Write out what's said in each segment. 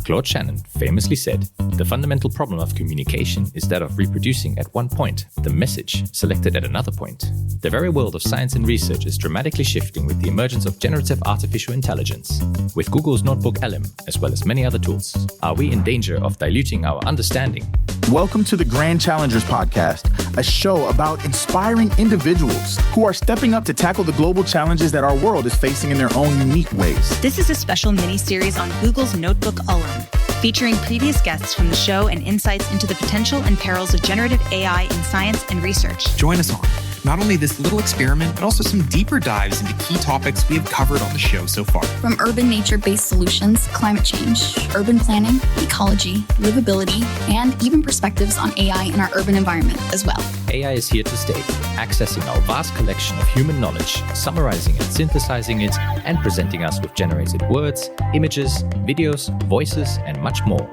Claude Shannon famously said, "The fundamental problem of communication is that of reproducing at one point the message selected at another point." The very world of science and research is dramatically shifting with the emergence of generative artificial intelligence. With Google's NotebookLM, as well as many other tools, are we in danger of diluting our understanding? Welcome to the Grand Challengers Podcast, a show about inspiring individuals who are stepping up to tackle the global challenges that our world is facing in their own unique ways. This is a special mini-series on Google's NotebookLM, featuring previous guests from the show and insights into the potential and perils of generative AI in science and research. Join us on not only this little experiment, but also some deeper dives into key topics we have covered on the show so far. From urban nature-based solutions, climate change, urban planning, ecology, livability, and even perspectives on AI in our urban environment as well. AI is here to stay, accessing our vast collection of human knowledge, summarizing and synthesizing it, and presenting us with generated words, images, videos, voices, and much more.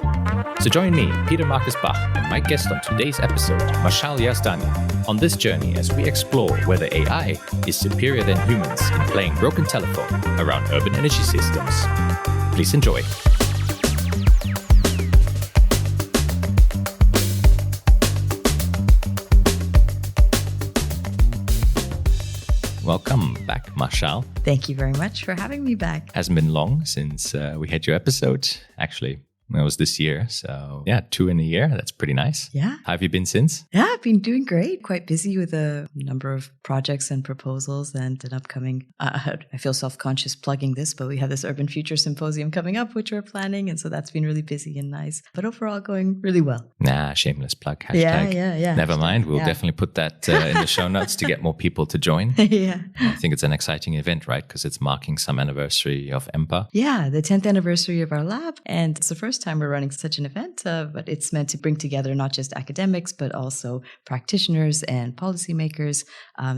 So join me, Peter Marcus Bach, and my guest on today's episode, Mashael Yazdanie, on this journey as we explore whether AI is superior than humans in playing broken telephone around urban energy systems. Please enjoy. Welcome back, Mashael. Thank you very much for having me back. Hasn't been long since we had your episode. Actually, it was this year. So yeah, 2 in a year. That's pretty nice. Yeah. How have you been since? Yeah, I've been doing great. Quite busy with a number of projects and proposals and an upcoming, I feel self-conscious plugging this, but we have this Urban Future Symposium coming up, which we're planning. And so that's been really busy and nice. But overall going really well. Nah, shameless plug. Hashtag. Yeah. Never mind. We'll definitely put that in the show notes to get more people to join. Yeah. I think it's an exciting event, right? Because it's marking some anniversary of EMPA. Yeah, the 10th anniversary of our lab. And it's the first time we're running such an event, but it's meant to bring together not just academics, but also practitioners and policymakers.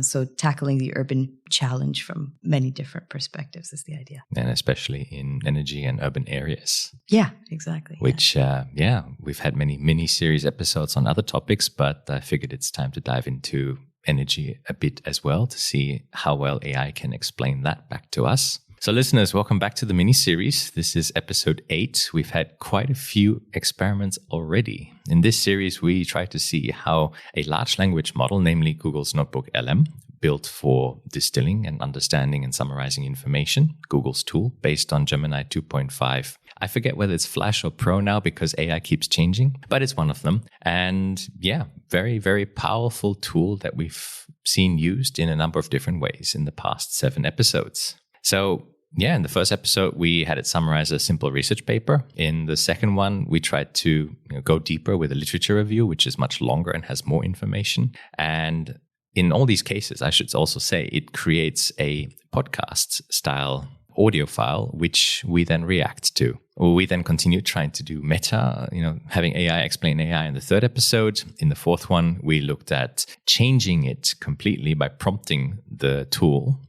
So tackling the urban challenge from many different perspectives is the idea. And especially in energy and urban areas. Yeah, exactly. Which, we've had many mini-series episodes on other topics, but I figured it's time to dive into energy a bit as well to see how well AI can explain that back to us. So listeners, welcome back to the mini-series. This is episode 8. We've had quite a few experiments already. In this series, we try to see how a large language model, namely Google's NotebookLM, built for distilling and understanding and summarizing information, Google's tool based on Gemini 2.5. I forget whether it's Flash or Pro now because AI keeps changing, but it's one of them. And yeah, very, very powerful tool that we've seen used in a number of different ways in the past 7 episodes. So yeah, in the first episode, we had it summarize a simple research paper. In the second one, we tried to go deeper with a literature review, which is much longer and has more information. And in all these cases, I should also say, it creates a podcast style audio file, which we then react to. We then continue trying to do meta, having AI explain AI in the third episode. In the fourth one, we looked at changing it completely by prompting the tool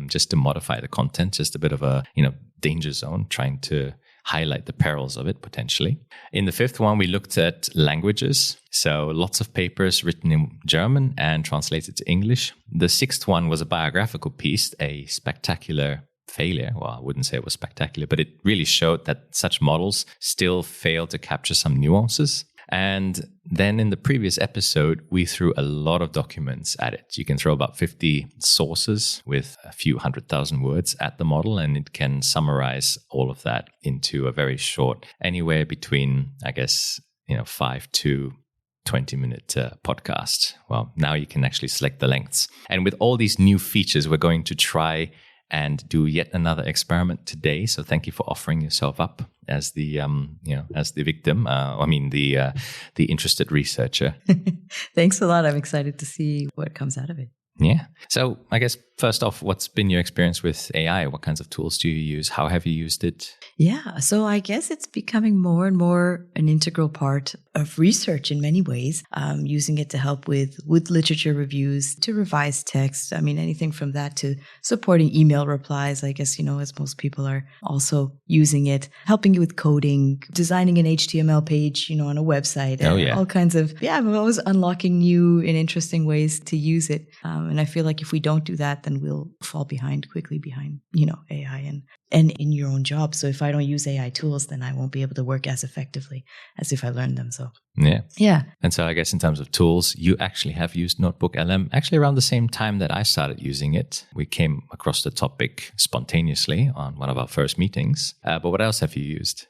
just to modify the content, just a bit of a, danger zone, trying to highlight the perils of it potentially. In the fifth one, we looked at languages. So lots of papers written in German and translated to English. The sixth one was a biographical piece, a spectacular failure. Well, I wouldn't say it was spectacular, but it really showed that such models still fail to capture some nuances. And then in the previous episode, we threw a lot of documents at it. You can throw about 50 sources with a few 100,000 words at the model, and it can summarize all of that into a very short, anywhere between, 5 to 20-minute podcast. Well, now you can actually select the lengths. And with all these new features, we're going to try and do yet another experiment today. So thank you for offering yourself up as the as the victim. The interested researcher. Thanks a lot. I'm excited to see what comes out of it. Yeah. So I guess first off, what's been your experience with AI? What kinds of tools do you use? How have you used it? Yeah. So I guess it's becoming more and more an integral part of research in many ways, using it to help with literature reviews, to revise text. I mean, anything from that to supporting email replies, I guess, as most people are also using it, helping you with coding, designing an HTML page, on a website. Oh, yeah. All kinds of, I'm always unlocking new and interesting ways to use it. And I feel like if we don't do that, then we'll fall quickly behind, AI and in your own job. So if I don't use AI tools, then I won't be able to work as effectively as if I learned them. So yeah. And so I guess in terms of tools, you actually have used NotebookLM actually around the same time that I started using it. We came across the topic spontaneously on one of our first meetings. But what else have you used?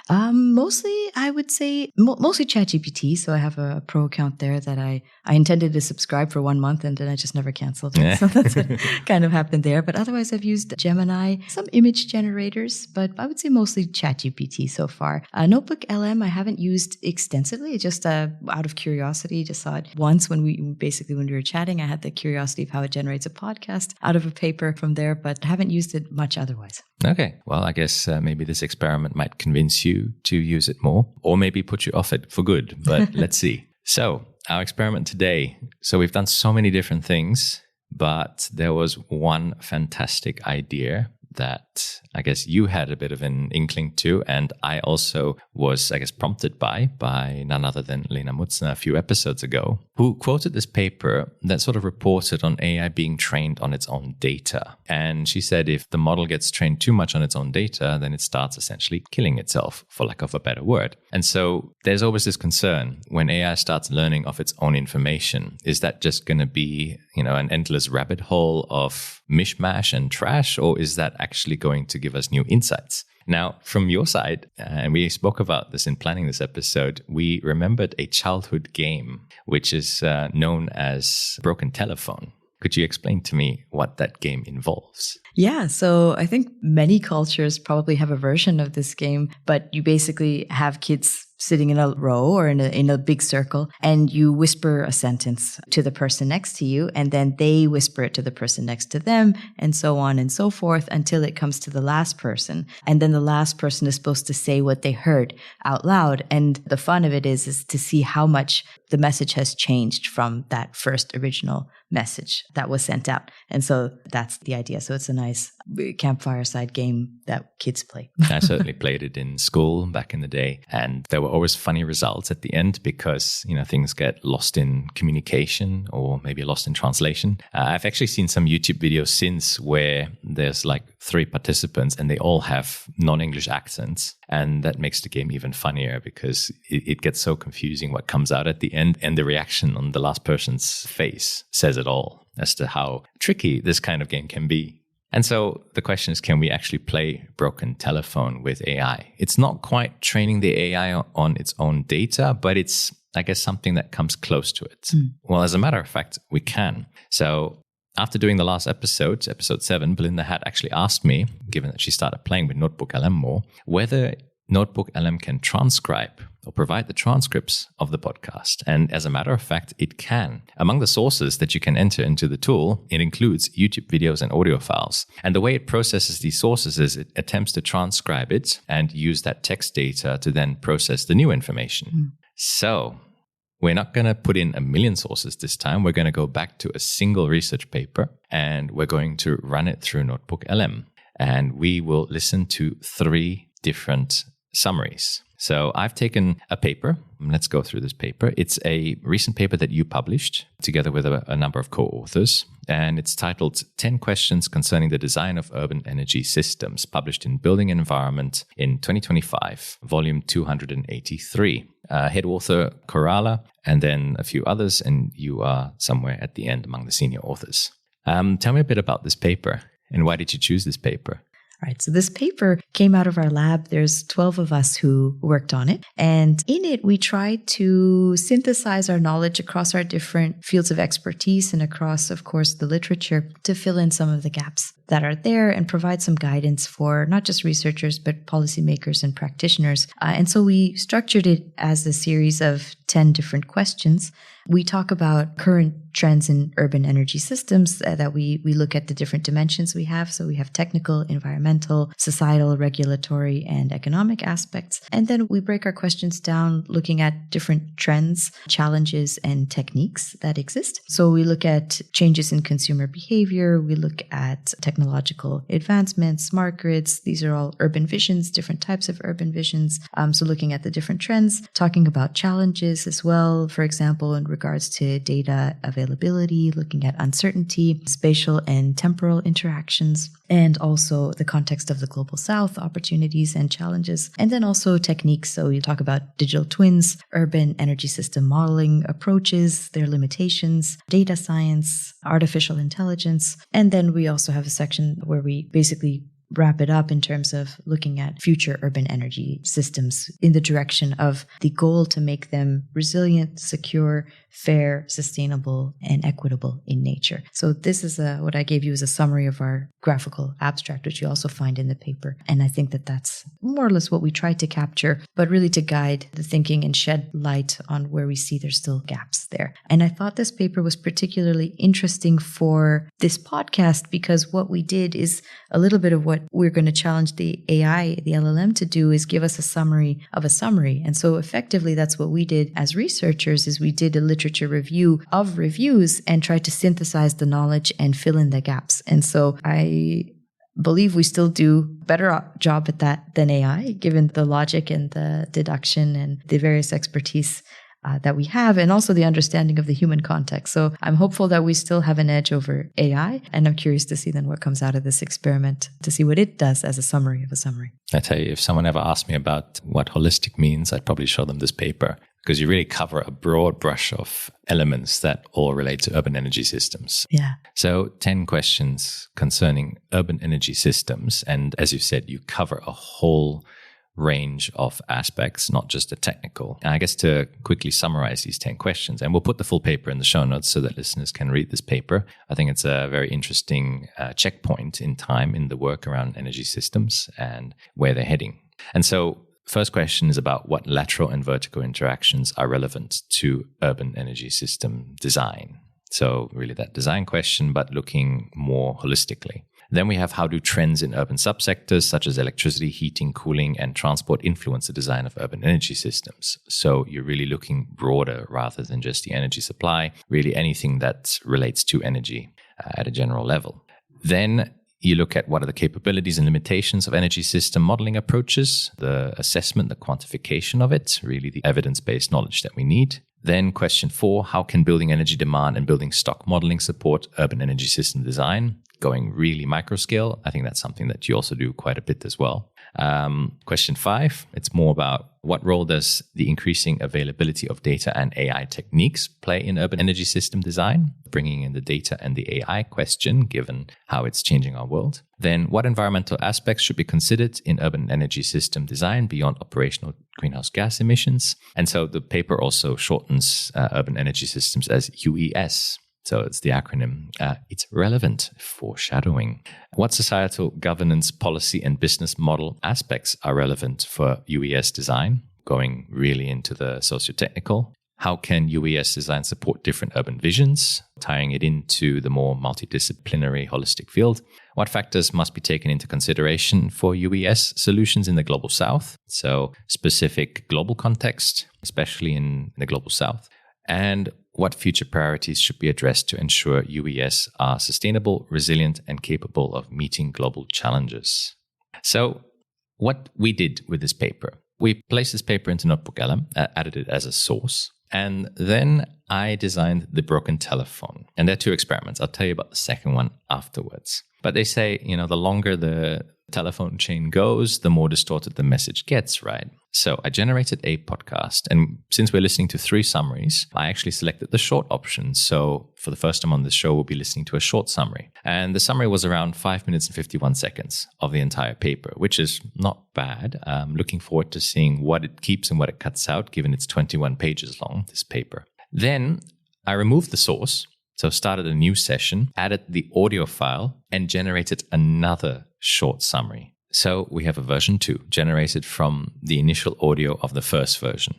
Mostly, I would say, mostly ChatGPT. So I have a pro account there that I intended to subscribe for 1 month and then I just never canceled it. Yeah. So that's what kind of happened there. But otherwise, I've used Gemini, some image generators, but I would say mostly ChatGPT so far. NotebookLM, I haven't used extensively, just out of curiosity. Just saw it once when we were chatting. I had the curiosity of how it generates a podcast out of a paper from there, but I haven't used it much otherwise. Okay. Well, I guess maybe this experiment might convince you to use it more, or maybe put you off it for good, but let's see. So our experiment today. So we've done so many different things, but there was one fantastic idea that I guess you had a bit of an inkling to, and I also was, I guess, prompted by none other than Lena Mutzner a few episodes ago, who quoted this paper that sort of reported on AI being trained on its own data. And she said if the model gets trained too much on its own data, then it starts essentially killing itself, for lack of a better word. And so there's always this concern when AI starts learning of its own information. Is that just going to be, an endless rabbit hole of mishmash and trash, or is that actually going to give us new insights? Now, from your side, and we spoke about this in planning this episode, we remembered a childhood game, which is known as Broken Telephone. Could you explain to me what that game involves? Yeah, so I think many cultures probably have a version of this game, but you basically have kids sitting in a row or in a big circle, and you whisper a sentence to the person next to you, and then they whisper it to the person next to them, and so on and so forth until it comes to the last person. And then the last person is supposed to say what they heard out loud. And the fun of it is to see how much the message has changed from that first original message that was sent out. And so that's the idea. So it's a nice campfire side game that kids play. I certainly played it in school back in the day, and there were always funny results at the end because, things get lost in communication or maybe lost in translation. I've actually seen some YouTube videos since where there's like 3 participants and they all have non-English accents. And that makes the game even funnier because it gets so confusing what comes out at the end, and the reaction on the last person's face says it all as to how tricky this kind of game can be. And so the question is, can we actually play Broken Telephone with AI? It's not quite training the AI on its own data, but it's, I guess, something that comes close to it. Well, as a matter of fact, we can. So after doing the last episode 7, Belinda had actually asked me, given that she started playing with NotebookLM more, whether NotebookLM can transcribe or provide the transcripts of the podcast. And as a matter of fact, it can. Among the sources that you can enter into the tool, it includes YouTube videos and audio files. And the way it processes these sources is it attempts to transcribe it and use that text data to then process the new information. So we're not going to put in a million sources this time. We're going to go back to a single research paper, and we're going to run it through NotebookLM. And we will listen to 3 different summaries. So I've taken a paper. Let's go through this paper. It's a recent paper that you published together with a number of co-authors, and it's titled 10 Questions Concerning the Design of Urban Energy Systems, published in Building and Environment in 2025, volume 283. Head author Coralla, and then a few others, and you are somewhere at the end among the senior authors. Tell me a bit about this paper, and why did you choose this paper? Right. So this paper came out of our lab. There's 12 of us who worked on it. And in it, we tried to synthesize our knowledge across our different fields of expertise and across, of course, the literature to fill in some of the gaps that are there and provide some guidance for not just researchers, but policymakers and practitioners. And so we structured it as a series of 10 different questions. We talk about current trends in urban energy systems that we look at the different dimensions we have. So we have technical, environmental, societal, regulatory, and economic aspects. And then we break our questions down looking at different trends, challenges, and techniques that exist. So we look at changes in consumer behavior. We look at technology technological advancements, smart grids. These are all urban visions, different types of urban visions. So looking at the different trends, talking about challenges as well, for example, in regards to data availability, looking at uncertainty, spatial and temporal interactions, and also the context of the global south, opportunities and challenges, and then also techniques. So you talk about digital twins, urban energy system modeling approaches, their limitations, data science, artificial intelligence. And then we also have a section where we basically wrap it up in terms of looking at future urban energy systems in the direction of the goal to make them resilient, secure, fair, sustainable, and equitable in nature. So this is what I gave you as a summary of our graphical abstract, which you also find in the paper. And I think that that's more or less what we tried to capture, but really to guide the thinking and shed light on where we see there's still gaps there. And I thought this paper was particularly interesting for this podcast because what we did is a little bit of what we're going to challenge the AI, the LLM to do is give us a summary of a summary. And so effectively, that's what we did as researchers is we did a literature review of reviews and tried to synthesize the knowledge and fill in the gaps. And so I believe we still do a better job at that than AI, given the logic and the deduction and the various expertise that we have, and also the understanding of the human context. So I'm hopeful that we still have an edge over AI, and I'm curious to see then what comes out of this experiment, to see what it does as a summary of a summary. I tell you, if someone ever asked me about what holistic means, I'd probably show them this paper, because you really cover a broad brush of elements that all relate to urban energy systems. Yeah. So 10 questions concerning urban energy systems. And as you said, you cover a whole range of aspects, not just the technical. And I guess to quickly summarize these 10 questions, and we'll put the full paper in the show notes so that listeners can read this paper. I think it's a very interesting checkpoint in time in the work around energy systems and where they're heading. And so first question is about what lateral and vertical interactions are relevant to urban energy system design. So really that design question, but looking more holistically. Then we have how do trends in urban subsectors such as electricity, heating, cooling, and transport influence the design of urban energy systems? So you're really looking broader rather than just the energy supply, really anything that relates to energy at a general level. Then you look at what are the capabilities and limitations of energy system modeling approaches, the assessment, the quantification of it, really the evidence-based knowledge that we need. Then question 4, how can building energy demand and building stock modeling support urban energy system design? Going really micro scale. I think that's something that you also do quite a bit as well. Question 5, it's more about what role does the increasing availability of data and AI techniques play in urban energy system design? Bringing in the data and the AI question, given how it's changing our world. Then what environmental aspects should be considered in urban energy system design beyond operational greenhouse gas emissions? And so the paper also shortens urban energy systems as UES. So it's the acronym. It's relevant, foreshadowing. What societal governance, policy, and business model aspects are relevant for UES design? Going really into the socio-technical. How can UES design support different urban visions? Tying it into the more multidisciplinary holistic field. What factors must be taken into consideration for UES solutions in the Global South? So specific global context, especially in the Global South. And what future priorities should be addressed to ensure UES are sustainable, resilient, and capable of meeting global challenges? So what we did with this paper, we placed this paper into NotebookLM, added it as a source, and then I designed the broken telephone. And there are 2 experiments. I'll tell you about the second one afterwards. But they say, the longer the telephone chain goes, the more distorted the message gets, right? So I generated a podcast, and since we're listening to 3 summaries, I actually selected the short option. So for the first time on this show, we'll be listening to a short summary. And the summary was around 5 minutes and 51 seconds of the entire paper, which is not bad. I'm looking forward to seeing what it keeps and what it cuts out, given it's 21 pages long, this paper. Then I removed the source, so started a new session, added the audio file, and generated another short summary. So we have a version 2 generated from the initial audio of the first version.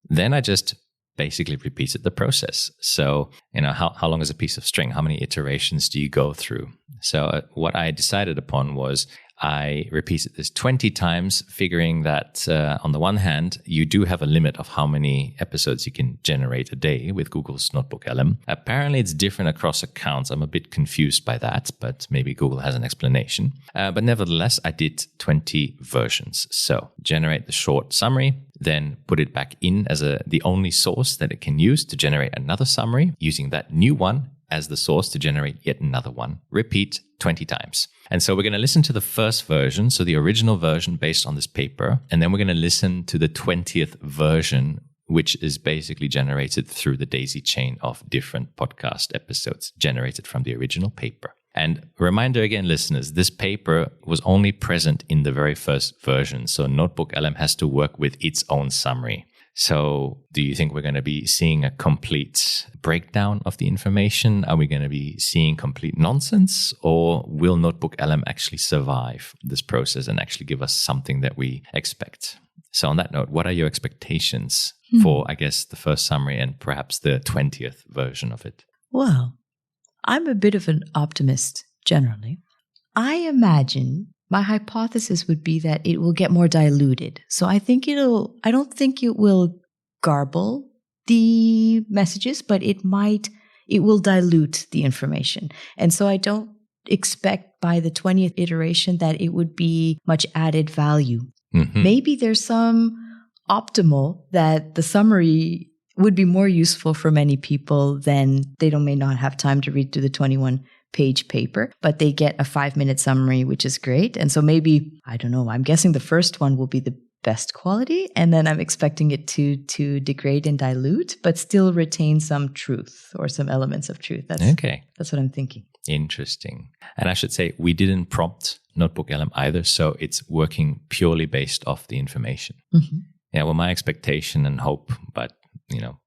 Then I just basically repeated the process. So, how long is a piece of string? How many iterations do you go through? So what I decided upon was I repeated this 20 times, figuring that on the one hand, you do have a limit of how many episodes you can generate a day with Google's NotebookLM. Apparently, it's different across accounts. I'm a bit confused by that, but maybe Google has an explanation. But nevertheless, I did 20 versions. So generate the short summary, then put it back in as the only source that it can use to generate another summary, using that new one as the source to generate yet another one. Repeat 20 times. And so we're going to listen to the first version, so the original version based on this paper, and then we're going to listen to the 20th version, which is basically generated through the daisy chain of different podcast episodes generated from the original paper. And reminder again, listeners, this paper was only present in the very first version, so NotebookLM has to work with its own summary. So do you think we're going to be seeing a complete breakdown of the information? Are we going to be seeing complete nonsense? Or will NotebookLM actually survive this process and actually give us something that we expect? So on that note, what are your expectations for, I guess, the first summary and perhaps the 20th version of it? Well, I'm a bit of an optimist generally. I imagine my hypothesis would be that it will get more diluted. So I don't think it will garble the messages, but it will dilute the information. And so I don't expect by the 20th iteration that it would be much added value. Mm-hmm. Maybe there's some optimal that the summary would be more useful for many people than they may not have time to read through the 21-page paper, but they get a 5-minute summary, which is great. And so maybe, I don't know, I'm guessing the first one will be the best quality, and then I'm expecting it to degrade and dilute, but still retain some truth or some elements of truth. That's what I'm thinking. Interesting. And I should say, we didn't prompt NotebookLM either, so it's working purely based off the information. Mm-hmm. Yeah, well, my expectation and hope, but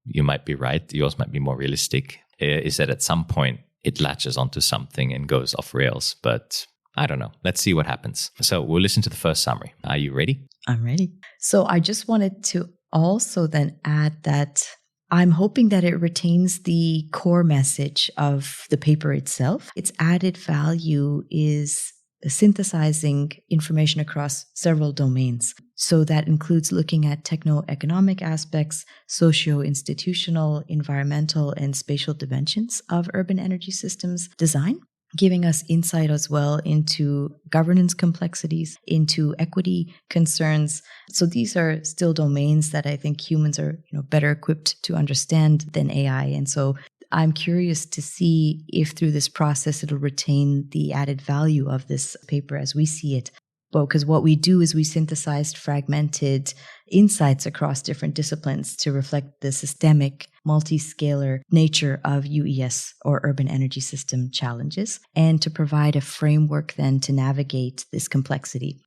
you might be right, yours might be more realistic, is that at some point it latches onto something and goes off rails. But I don't know. Let's see what happens. So we'll listen to the first summary. Are you ready? I'm ready. So I just wanted to also then add that I'm hoping that it retains the core message of the paper itself. Its added value is synthesizing information across several domains. So that includes looking at techno-economic aspects, socio-institutional, environmental, and spatial dimensions of urban energy systems design, giving us insight as well into governance complexities, into equity concerns. So these are still domains that I think humans are better equipped to understand than AI. And so I'm curious to see if through this process it'll retain the added value of this paper as we see it. Well, because what we do is we synthesized fragmented insights across different disciplines to reflect the systemic, multi-scalar nature of UES or urban energy system challenges, and to provide a framework then to navigate this complexity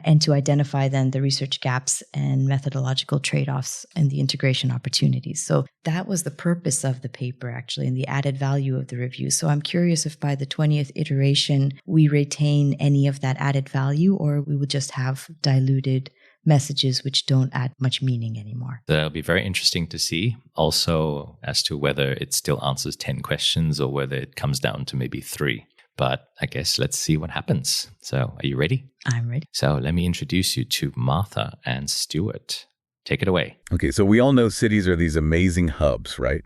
and to identify then the research gaps and methodological trade-offs and the integration opportunities. So that was the purpose of the paper, actually, and the added value of the review. So I'm curious if by the 20th iteration, we retain any of that added value, or we will just have diluted messages which don't add much meaning anymore. That'll be very interesting to see also as to whether it still answers 10 questions or whether it comes down to maybe 3. But I guess let's see what happens. So are you ready? I'm ready. So let me introduce you to Martha and Stuart. Take it away. Okay, so we all know cities are these amazing hubs, right?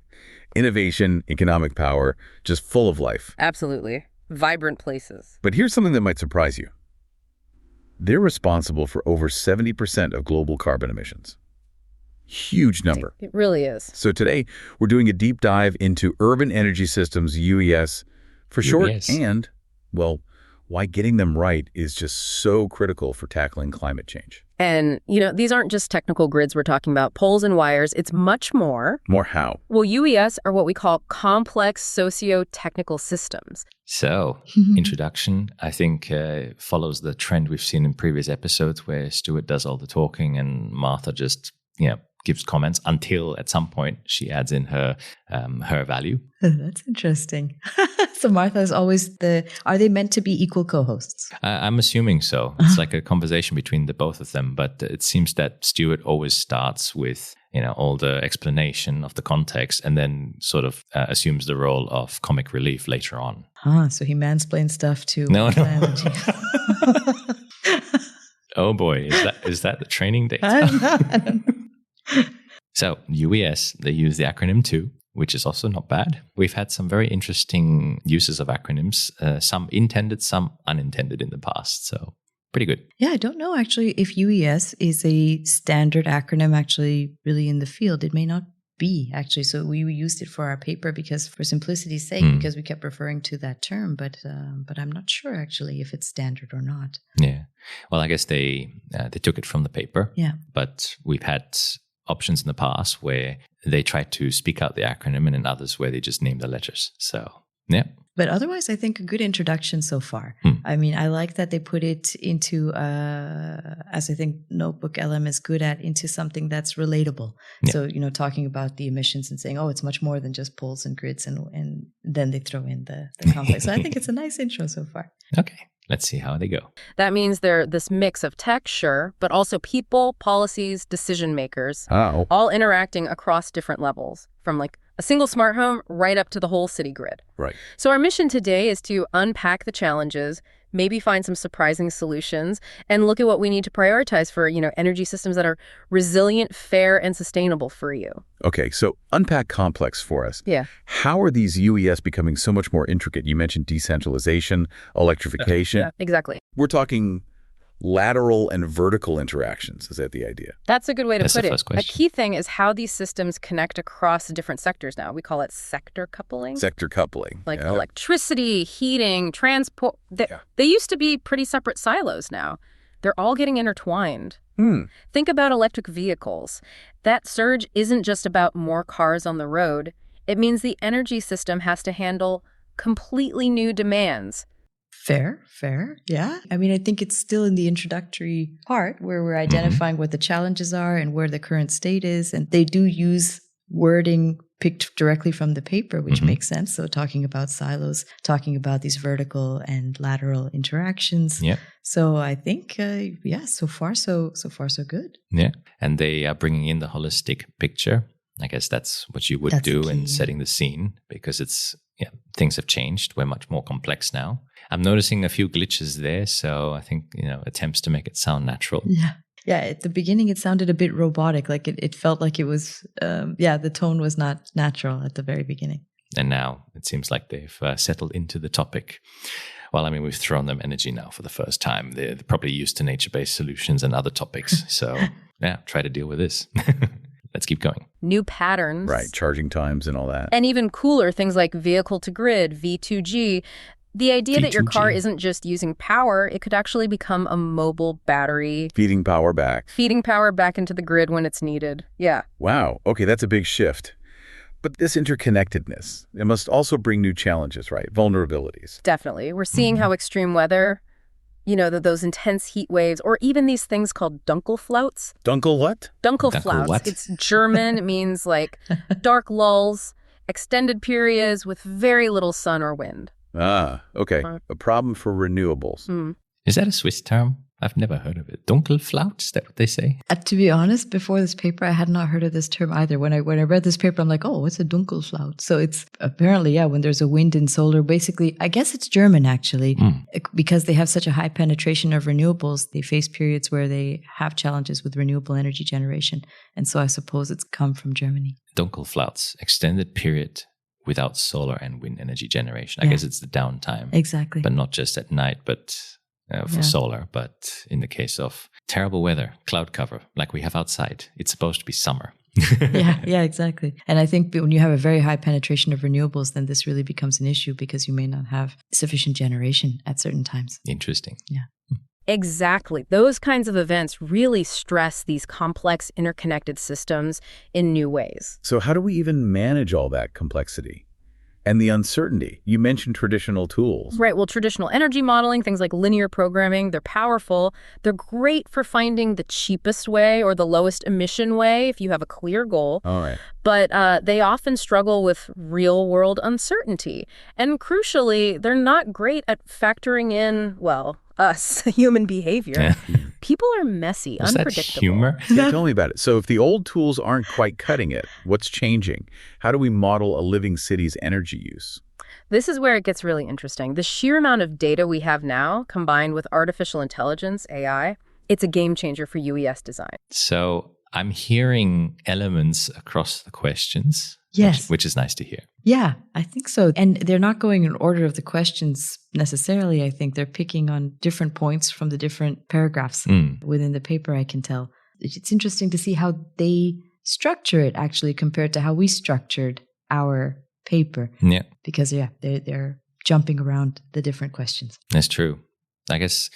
Innovation, economic power, just full of life. Absolutely. Vibrant places. But here's something that might surprise you. They're responsible for over 70% of global carbon emissions. Huge number. It really is. So today, we're doing a deep dive into urban energy systems, UES, for short, and, well, why getting them right is just so critical for tackling climate change. And, these aren't just technical grids we're talking about, poles and wires. It's much more. More how? Well, UES are what we call complex socio-technical systems. So, introduction, I think, follows the trend we've seen in previous episodes where Stuart does all the talking and Martha just, gives comments until at some point she adds in her value. That's interesting. So Martha is always are they meant to be equal co-hosts? I'm assuming so. It's like a conversation between the both of them, but it seems that Stuart always starts with, all the explanation of the context and then sort of assumes the role of comic relief later on. So he mansplains stuff to No. Oh boy, is that the training data? I don't know. So UES, they use the acronym too, which is also not bad. We've had some very interesting uses of acronyms, some intended, some unintended in the past. So pretty good. Yeah, I don't know actually if UES is a standard acronym actually really in the field. It may not be actually. So we used it for our paper because for simplicity's sake, because we kept referring to that term, but I'm not sure actually if it's standard or not. Yeah. Well, I guess they took it from the paper. Yeah. But we've had options in the past where they tried to speak out the acronym and in others where they just name the letters. So, yeah. But otherwise, I think a good introduction so far. I mean, I like that they put it into, as I think NotebookLM is good at, into something that's relatable. Yeah. So, talking about the emissions and saying, oh, it's much more than just poles and grids, and then they throw in the complex. So I think it's a nice intro so far. Okay. Let's see how they go. That means they're this mix of tech, sure, but also people, policies, decision makers, all interacting across different levels, from like a single smart home right up to the whole city grid. Right. So our mission today is to unpack the challenges, maybe find some surprising solutions, and look at what we need to prioritize for, energy systems that are resilient, fair, and sustainable for you. Okay, so unpack complex for us. Yeah. How are these UES becoming so much more intricate? You mentioned decentralization, electrification. Yeah, exactly. We're talking lateral and vertical interactions. Is that the idea? That's a good way to put it. A key thing is how these systems connect across different sectors now. We call it sector coupling. Sector coupling. Like electricity, heating, transport. They used to be pretty separate silos now. They're all getting intertwined. Think about electric vehicles. That surge isn't just about more cars on the road. It means the energy system has to handle completely new demands. Fair. Yeah. I mean, I think it's still in the introductory part where we're identifying what the challenges are and where the current state is. And they do use wording picked directly from the paper, which makes sense. So talking about silos, talking about these vertical and lateral interactions. Yeah. So I think, so far so good. Yeah. And they are bringing in the holistic picture. I guess that's what you would do in setting the scene, because things have changed. We're much more complex now. I'm noticing a few glitches there. So I think, attempts to make it sound natural. Yeah. Yeah. At the beginning, it sounded a bit robotic. Like it felt like it was, the tone was not natural at the very beginning. And now it seems like they've settled into the topic. Well, I mean, we've thrown them energy now for the first time. They're probably used to nature-based solutions and other topics. So try to deal with this. Let's keep going. New patterns. Right, charging times and all that. And even cooler, things like vehicle to grid, V2G. The idea that your car isn't just using power, it could actually become a mobile battery. Feeding power back into the grid when it's needed. Yeah. Wow. Okay, that's a big shift. But this interconnectedness, it must also bring new challenges, right? Vulnerabilities. Definitely. We're seeing how extreme weather, those intense heat waves, or even these things called Dunkelflautes. Dunkel what? Dunkelflautes. What? It's German. It means like dark lulls, extended periods with very little sun or wind. Ah, okay. A problem for renewables. Is that a Swiss term? I've never heard of it. Dunkelflaut, is that what they say? To be honest, before this paper, I had not heard of this term either. When I read this paper, I'm like, oh, what's a Dunkelflaut? So it's apparently, when there's a wind and solar, basically, I guess it's German actually, because they have such a high penetration of renewables. They face periods where they have challenges with renewable energy generation. And so I suppose it's come from Germany. Dunkelflauts, extended period without solar and wind energy generation. I guess it's the downtime. Exactly. But not just at night, but for solar. But in the case of terrible weather, cloud cover, like we have outside, it's supposed to be summer. Yeah, exactly. And I think when you have a very high penetration of renewables, then this really becomes an issue because you may not have sufficient generation at certain times. Interesting. Yeah. Exactly. Those kinds of events really stress these complex interconnected systems in new ways. So how do we even manage all that complexity? And the uncertainty. You mentioned traditional tools. Right. Well, traditional energy modeling, things like linear programming, they're powerful. They're great for finding the cheapest way or the lowest emission way if you have a clear goal. All right. But they often struggle with real-world uncertainty. And crucially, they're not great at factoring in, us, human behavior. Yeah. People are messy, Is unpredictable. that humor? Yeah, tell me about it. So if the old tools aren't quite cutting it, what's changing? How do we model a living city's energy use? This is where it gets really interesting. The sheer amount of data we have now, combined with artificial intelligence, AI, It's a game changer for UES design. So I'm hearing elements across the questions, yes, which is nice to hear. Yeah, I think so. And they're not going in order of the questions necessarily. I think they're picking on different points from the different paragraphs within the paper, I can tell. It's interesting to see how they structure it actually compared to how we structured our paper. Yeah. Because, they're jumping around the different questions. That's true. I guess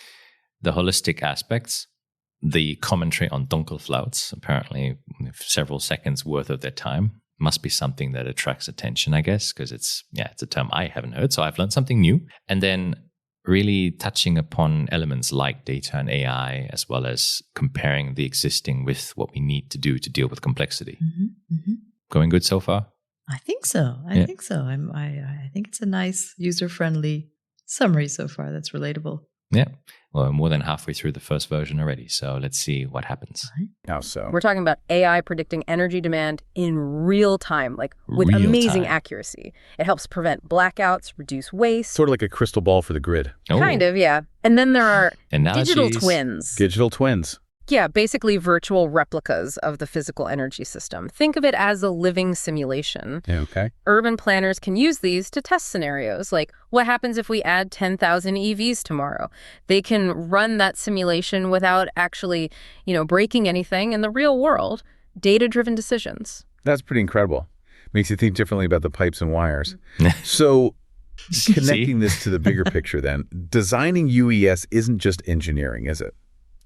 the holistic aspects, the commentary on Dunkelflauts, apparently several seconds worth of their time, must be something that attracts attention, I guess, because it's a term I haven't heard. So I've learned something new. And then really touching upon elements like data and AI, as well as comparing the existing with what we need to do to deal with complexity. Mm-hmm. Mm-hmm. Going good so far? I think so. I think so. I think it's a nice, user-friendly summary so far that's relatable. Yeah. Well, we're more than halfway through the first version already, so let's see what happens. How so? We're talking about AI predicting energy demand in real time, like with amazing accuracy. It helps prevent blackouts, reduce waste. Sort of like a crystal ball for the grid. Kind of, yeah. And then there are analogies. Digital twins. Digital twins. Yeah, basically virtual replicas of the physical energy system. Think of it as a living simulation. Okay. Urban planners can use these to test scenarios, like what happens if we add 10,000 EVs tomorrow? They can run that simulation without actually, breaking anything in the real world. Data-driven decisions. That's pretty incredible. Makes you think differently about the pipes and wires. So connecting this to the bigger picture then, designing UES isn't just engineering, is it?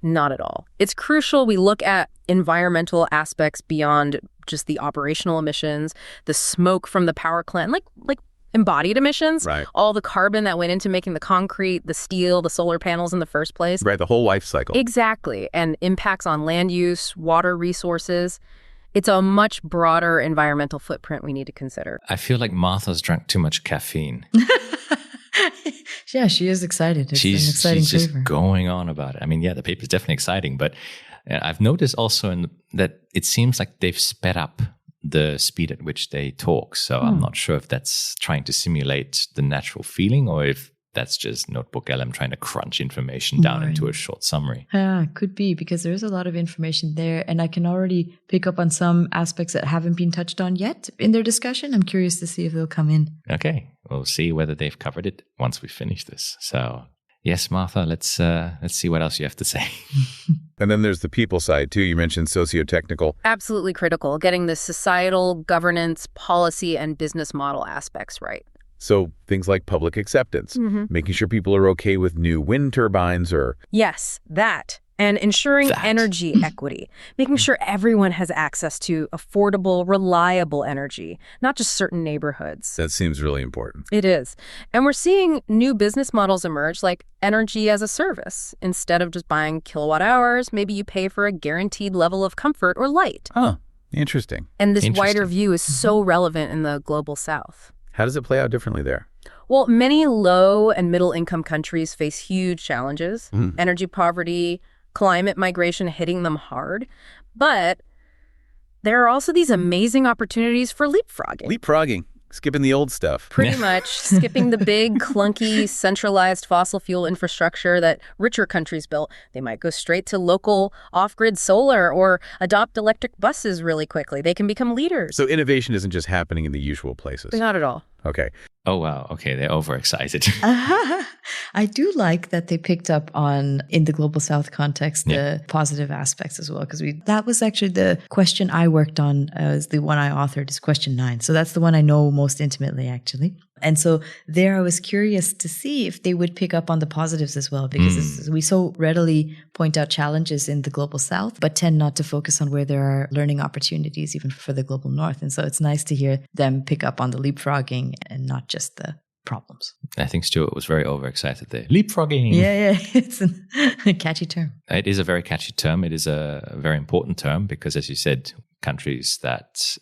Not at all. It's crucial we look at environmental aspects beyond just the operational emissions, the smoke from the power plant, like embodied emissions, right? All the carbon that went into making the concrete, the steel, the solar panels in the first place. Right, the whole life cycle. Exactly. And impacts on land use, water resources. It's a much broader environmental footprint we need to consider. I feel like Martha's drank too much caffeine. Yeah, she is excited. It's an exciting she's just paper. Going on about it. I mean, the paper is definitely exciting, but I've noticed also that it seems like they've sped up the speed at which they talk. So I'm not sure if that's trying to simulate the natural feeling or if that's just NotebookLM trying to crunch information down into a short summary. Yeah, could be, because there is a lot of information there, and I can already pick up on some aspects that haven't been touched on yet in their discussion. I'm curious to see if they'll come in. Okay, we'll see whether they've covered it once we finish this. So yes, Martha, let's see what else you have to say. And then there's the people side too. You mentioned socio-technical. Absolutely critical, getting the societal, governance, policy, and business model aspects right. So things like public acceptance, making sure people are okay with new wind turbines or... Yes, that. And ensuring energy equity, making sure everyone has access to affordable, reliable energy, not just certain neighborhoods. That seems really important. It is. And we're seeing new business models emerge, like energy as a service. Instead of just buying kilowatt hours, maybe you pay for a guaranteed level of comfort or light. Huh. Interesting. And this wider view is so relevant in the global south. How does it play out differently there? Well, many low and middle income countries face huge challenges, energy poverty, climate migration hitting them hard. But there are also these amazing opportunities for leapfrogging. Leapfrogging. Skipping the old stuff. Pretty much. Skipping the big, clunky, centralized fossil fuel infrastructure that richer countries built. They might go straight to local off-grid solar or adopt electric buses really quickly. They can become leaders. So innovation isn't just happening in the usual places. Not at all. Okay. Oh, wow. Okay, they're overexcited. I do like that they picked up on, in the Global South context, the positive aspects as well, because that was actually the question I worked on, is the one I authored, is question 9. So that's the one I know most intimately, actually. And so there I was curious to see if they would pick up on the positives as well, because we so readily point out challenges in the Global South, but tend not to focus on where there are learning opportunities even for the Global North. And so it's nice to hear them pick up on the leapfrogging and not just the problems. I think Stuart was very overexcited there. Leapfrogging. Yeah. It's a catchy term. It is a very catchy term. It is a very important term because, as you said, countries that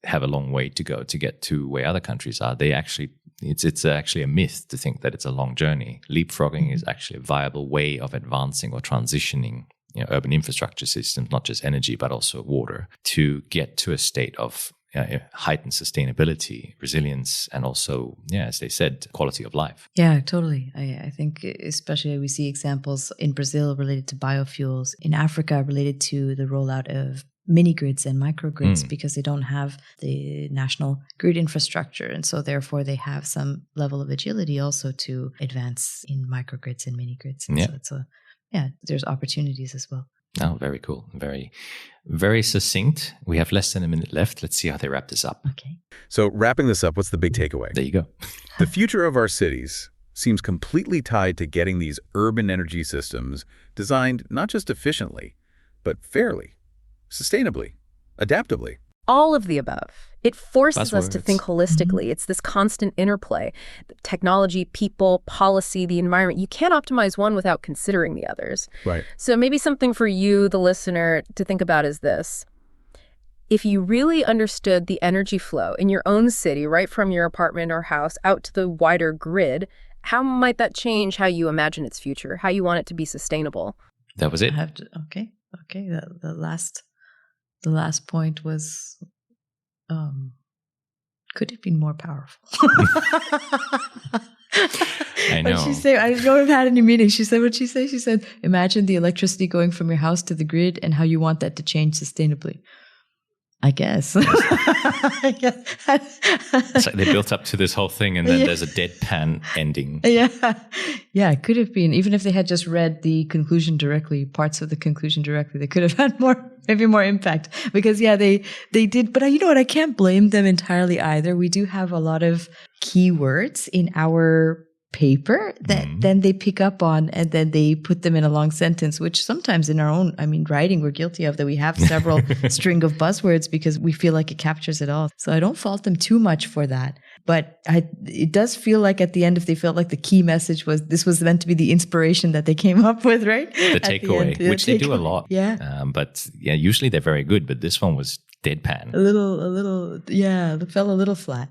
have a long way to go to get to where other countries are, it's actually a myth to think that it's a long journey. Leapfrogging is actually a viable way of advancing or transitioning urban infrastructure systems, not just energy, but also water, to get to a state of heighten sustainability, resilience, and also, as they said, quality of life. Yeah, totally. I think especially we see examples in Brazil related to biofuels, in Africa related to the rollout of mini grids and microgrids because they don't have the national grid infrastructure. And so therefore they have some level of agility also to advance in microgrids and mini grids. And so it's there's opportunities as well. Oh, very cool. Very, very succinct. We have less than a minute left. Let's see how they wrap this up. Okay. So wrapping this up, what's the big takeaway? There you go. The future of our cities seems completely tied to getting these urban energy systems designed not just efficiently, but fairly, sustainably, adaptively. All of the above. It forces us to think holistically. It's this constant interplay. Technology, people, policy, the environment. You can't optimize one without considering the others. Right. So maybe something for you, the listener, to think about is this. If you really understood the energy flow in your own city, right from your apartment or house out to the wider grid, how might that change how you imagine its future, how you want it to be sustainable? That was it. Okay. The last point was, could have been more powerful. I know. She said, I don't have had any meetings. She said, what'd she say? She said, imagine the electricity going from your house to the grid and how you want that to change sustainably. I guess. It's like they built up to this whole thing and then there's a deadpan ending. Yeah, it could have been. Even if they had just read the conclusion directly, parts of the conclusion directly, they could have had maybe more impact. Because they did. But you know what? I can't blame them entirely either. We do have a lot of keywords in our paper that then they pick up on and then they put them in a long sentence, which sometimes in our own, writing, we're guilty of that. We have several string of buzzwords because we feel like it captures it all. So I don't fault them too much for that. But it does feel like at the end, if they felt like the key message was, this was meant to be the inspiration that they came up with, right? The takeaway, which they do a lot. Yeah. But usually they're very good. But this one was deadpan. It fell a little flat.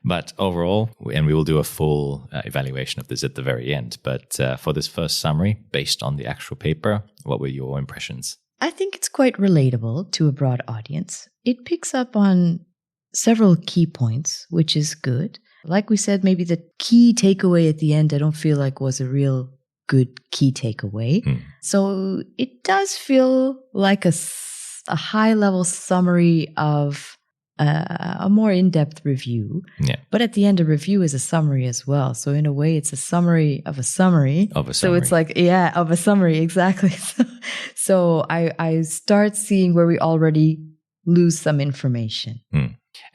But overall, and we will do a full evaluation of this at the very end, but for this first summary, based on the actual paper, what were your impressions? I think it's quite relatable to a broad audience. It picks up on several key points, which is good. Like we said, maybe the key takeaway at the end, I don't feel like was a real good key takeaway. So it does feel like a high-level summary of a more in-depth review. Yeah. But at the end, a review is a summary as well. So in a way, it's a summary of a summary. So it's like, of a summary, exactly. So I start seeing where we already lose some information.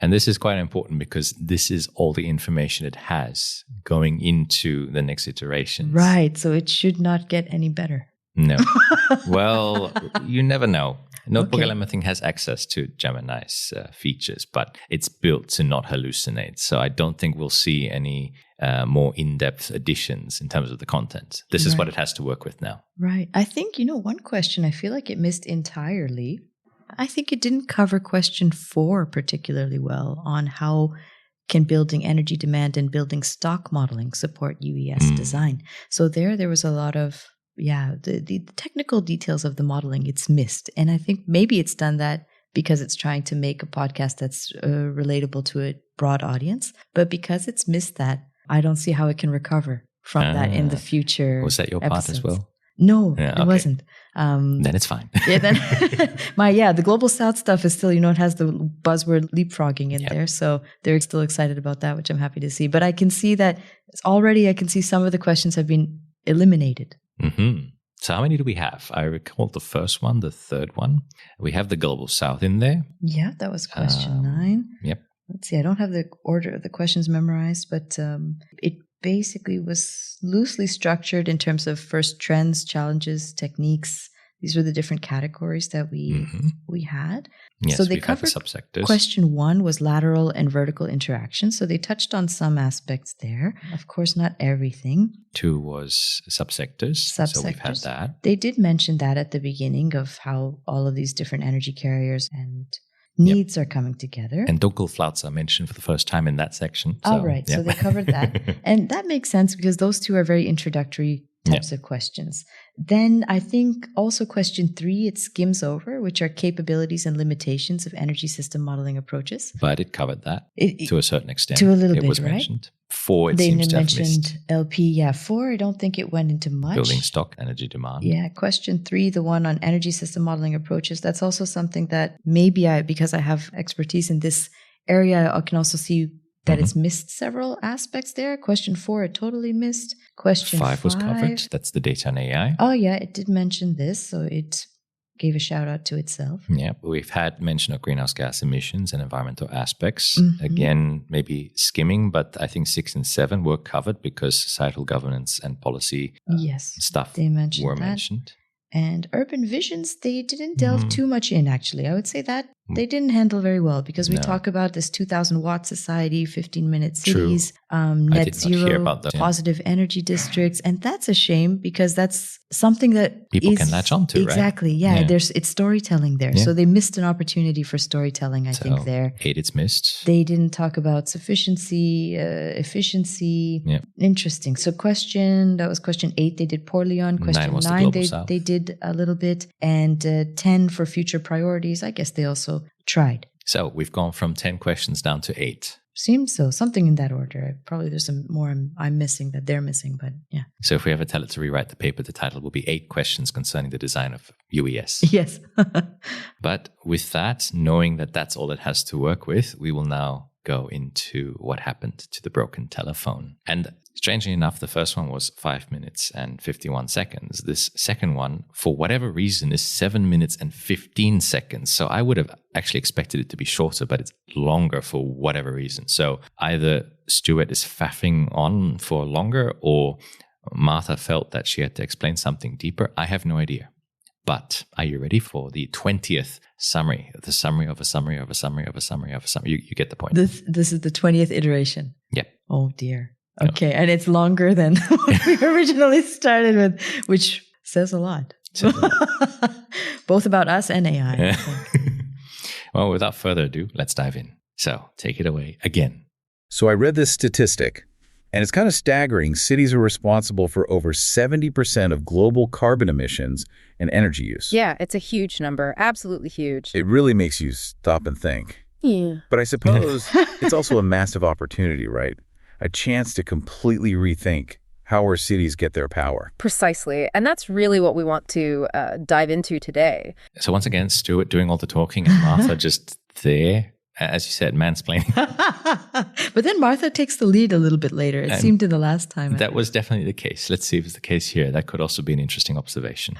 And this is quite important because this is all the information it has going into the next iterations. Right. So it should not get any better. No. Well, you never know. NotebookLM, I think, has access to Gemini's features, but it's built to not hallucinate. So I don't think we'll see any more in-depth additions in terms of the content. This is what it has to work with now. Right. I think, one question I feel like it missed entirely. I think it didn't cover question 4 particularly well on how can building energy demand and building stock modeling support UES design. So there was a lot of the technical details of the modeling, it's missed. And I think maybe it's done that because it's trying to make a podcast that's relatable to a broad audience. But because it's missed that, I don't see how it can recover from that in the future. Was that your part as well? No, it wasn't. Then it's fine. The Global South stuff is still, it has the buzzword leapfrogging in there. So they're still excited about that, which I'm happy to see. But I can see that I can see some of the questions have been eliminated. So how many do we have? I recall the first one, the third one. We have the Global South in there. Yeah, that was question 9. Yep. Let's see, I don't have the order of the questions memorized, but it basically was loosely structured in terms of first trends, challenges, techniques. These were the different categories that we had. Yes, so they covered the subsectors. Question 1 was lateral and vertical interaction. So they touched on some aspects there. Of course, not everything. 2 was subsectors. So we've had that. They did mention that at the beginning of how all of these different energy carriers and needs are coming together. And Dunkelflats are mentioned for the first time in that section. So, right. So they covered that. And that makes sense because those 2 are very introductory types of questions. Then I think also question 3, it skims over, which are capabilities and limitations of energy system modeling approaches. But it covered that to a certain extent. To a little it bit, was right? mentioned. 4, it They seems to have missed. mentioned LP, 4, I don't think it went into much. Building stock, energy demand. Yeah, question 3, the one on energy system modeling approaches, that's also something that maybe because I have expertise in this area, I can also see that it's missed several aspects there. Question 4, it totally missed. Question 5 was covered. That's the data and AI. Oh, yeah, it did mention this, so it gave a shout out to itself. Yeah, we've had mention of greenhouse gas emissions and environmental aspects. Again, maybe skimming, but I think 6 and 7 were covered because societal governance and policy stuff they were mentioned. And urban visions, they didn't delve too much in, actually. I would say that they didn't handle very well because we talk about this 2,000 watt society, 15-minute cities, net zero, positive energy districts. And that's a shame because that's something that people can latch onto, exactly, right? It's storytelling there. So they missed an opportunity for storytelling, I think, there. 8, it's missed. They didn't talk about sufficiency, efficiency. Yeah. Interesting. So that was question 8, they did poorly on. Question 9, they did a little bit. And 10 for future priorities, I guess they also tried. So we've gone from 10 questions down to 8. Seems so. Something in that order. Probably there's some more I'm missing that they're missing, but yeah. So if we ever tell it to rewrite the paper, the title will be 8 questions concerning the design of UES. Yes. But with that, knowing that that's all it has to work with, we will now go into what happened to the broken telephone. And strangely enough, the first one was 5 minutes and 51 seconds. This second one, for whatever reason, is 7 minutes and 15 seconds. So I would have actually expected it to be shorter, but it's longer for whatever reason. So either Stuart is faffing on for longer or Martha felt that she had to explain something deeper. I have no idea. But are you ready for the 20th summary? The summary of a summary of a summary of a summary of a summary. You get the point. This is the 20th iteration. Yep. Oh, dear. Okay. And it's longer than what we originally started with, which says a lot. Both about us and AI. Yeah. Well, without further ado, let's dive in. So take it away again. So I read this statistic, and it's kind of staggering. Cities are responsible for over 70% of global carbon emissions and energy use. Yeah, it's a huge number. Absolutely huge. It really makes you stop and think. Yeah. But I suppose it's also a massive opportunity, right? A chance to completely rethink how our cities get their power. Precisely. And that's really what we want to dive into today. So once again, Stuart doing all the talking and Martha just there. As you said, mansplaining. But then Martha takes the lead a little bit later. It seemed in the last time. That was definitely the case. Let's see if it's the case here. That could also be an interesting observation.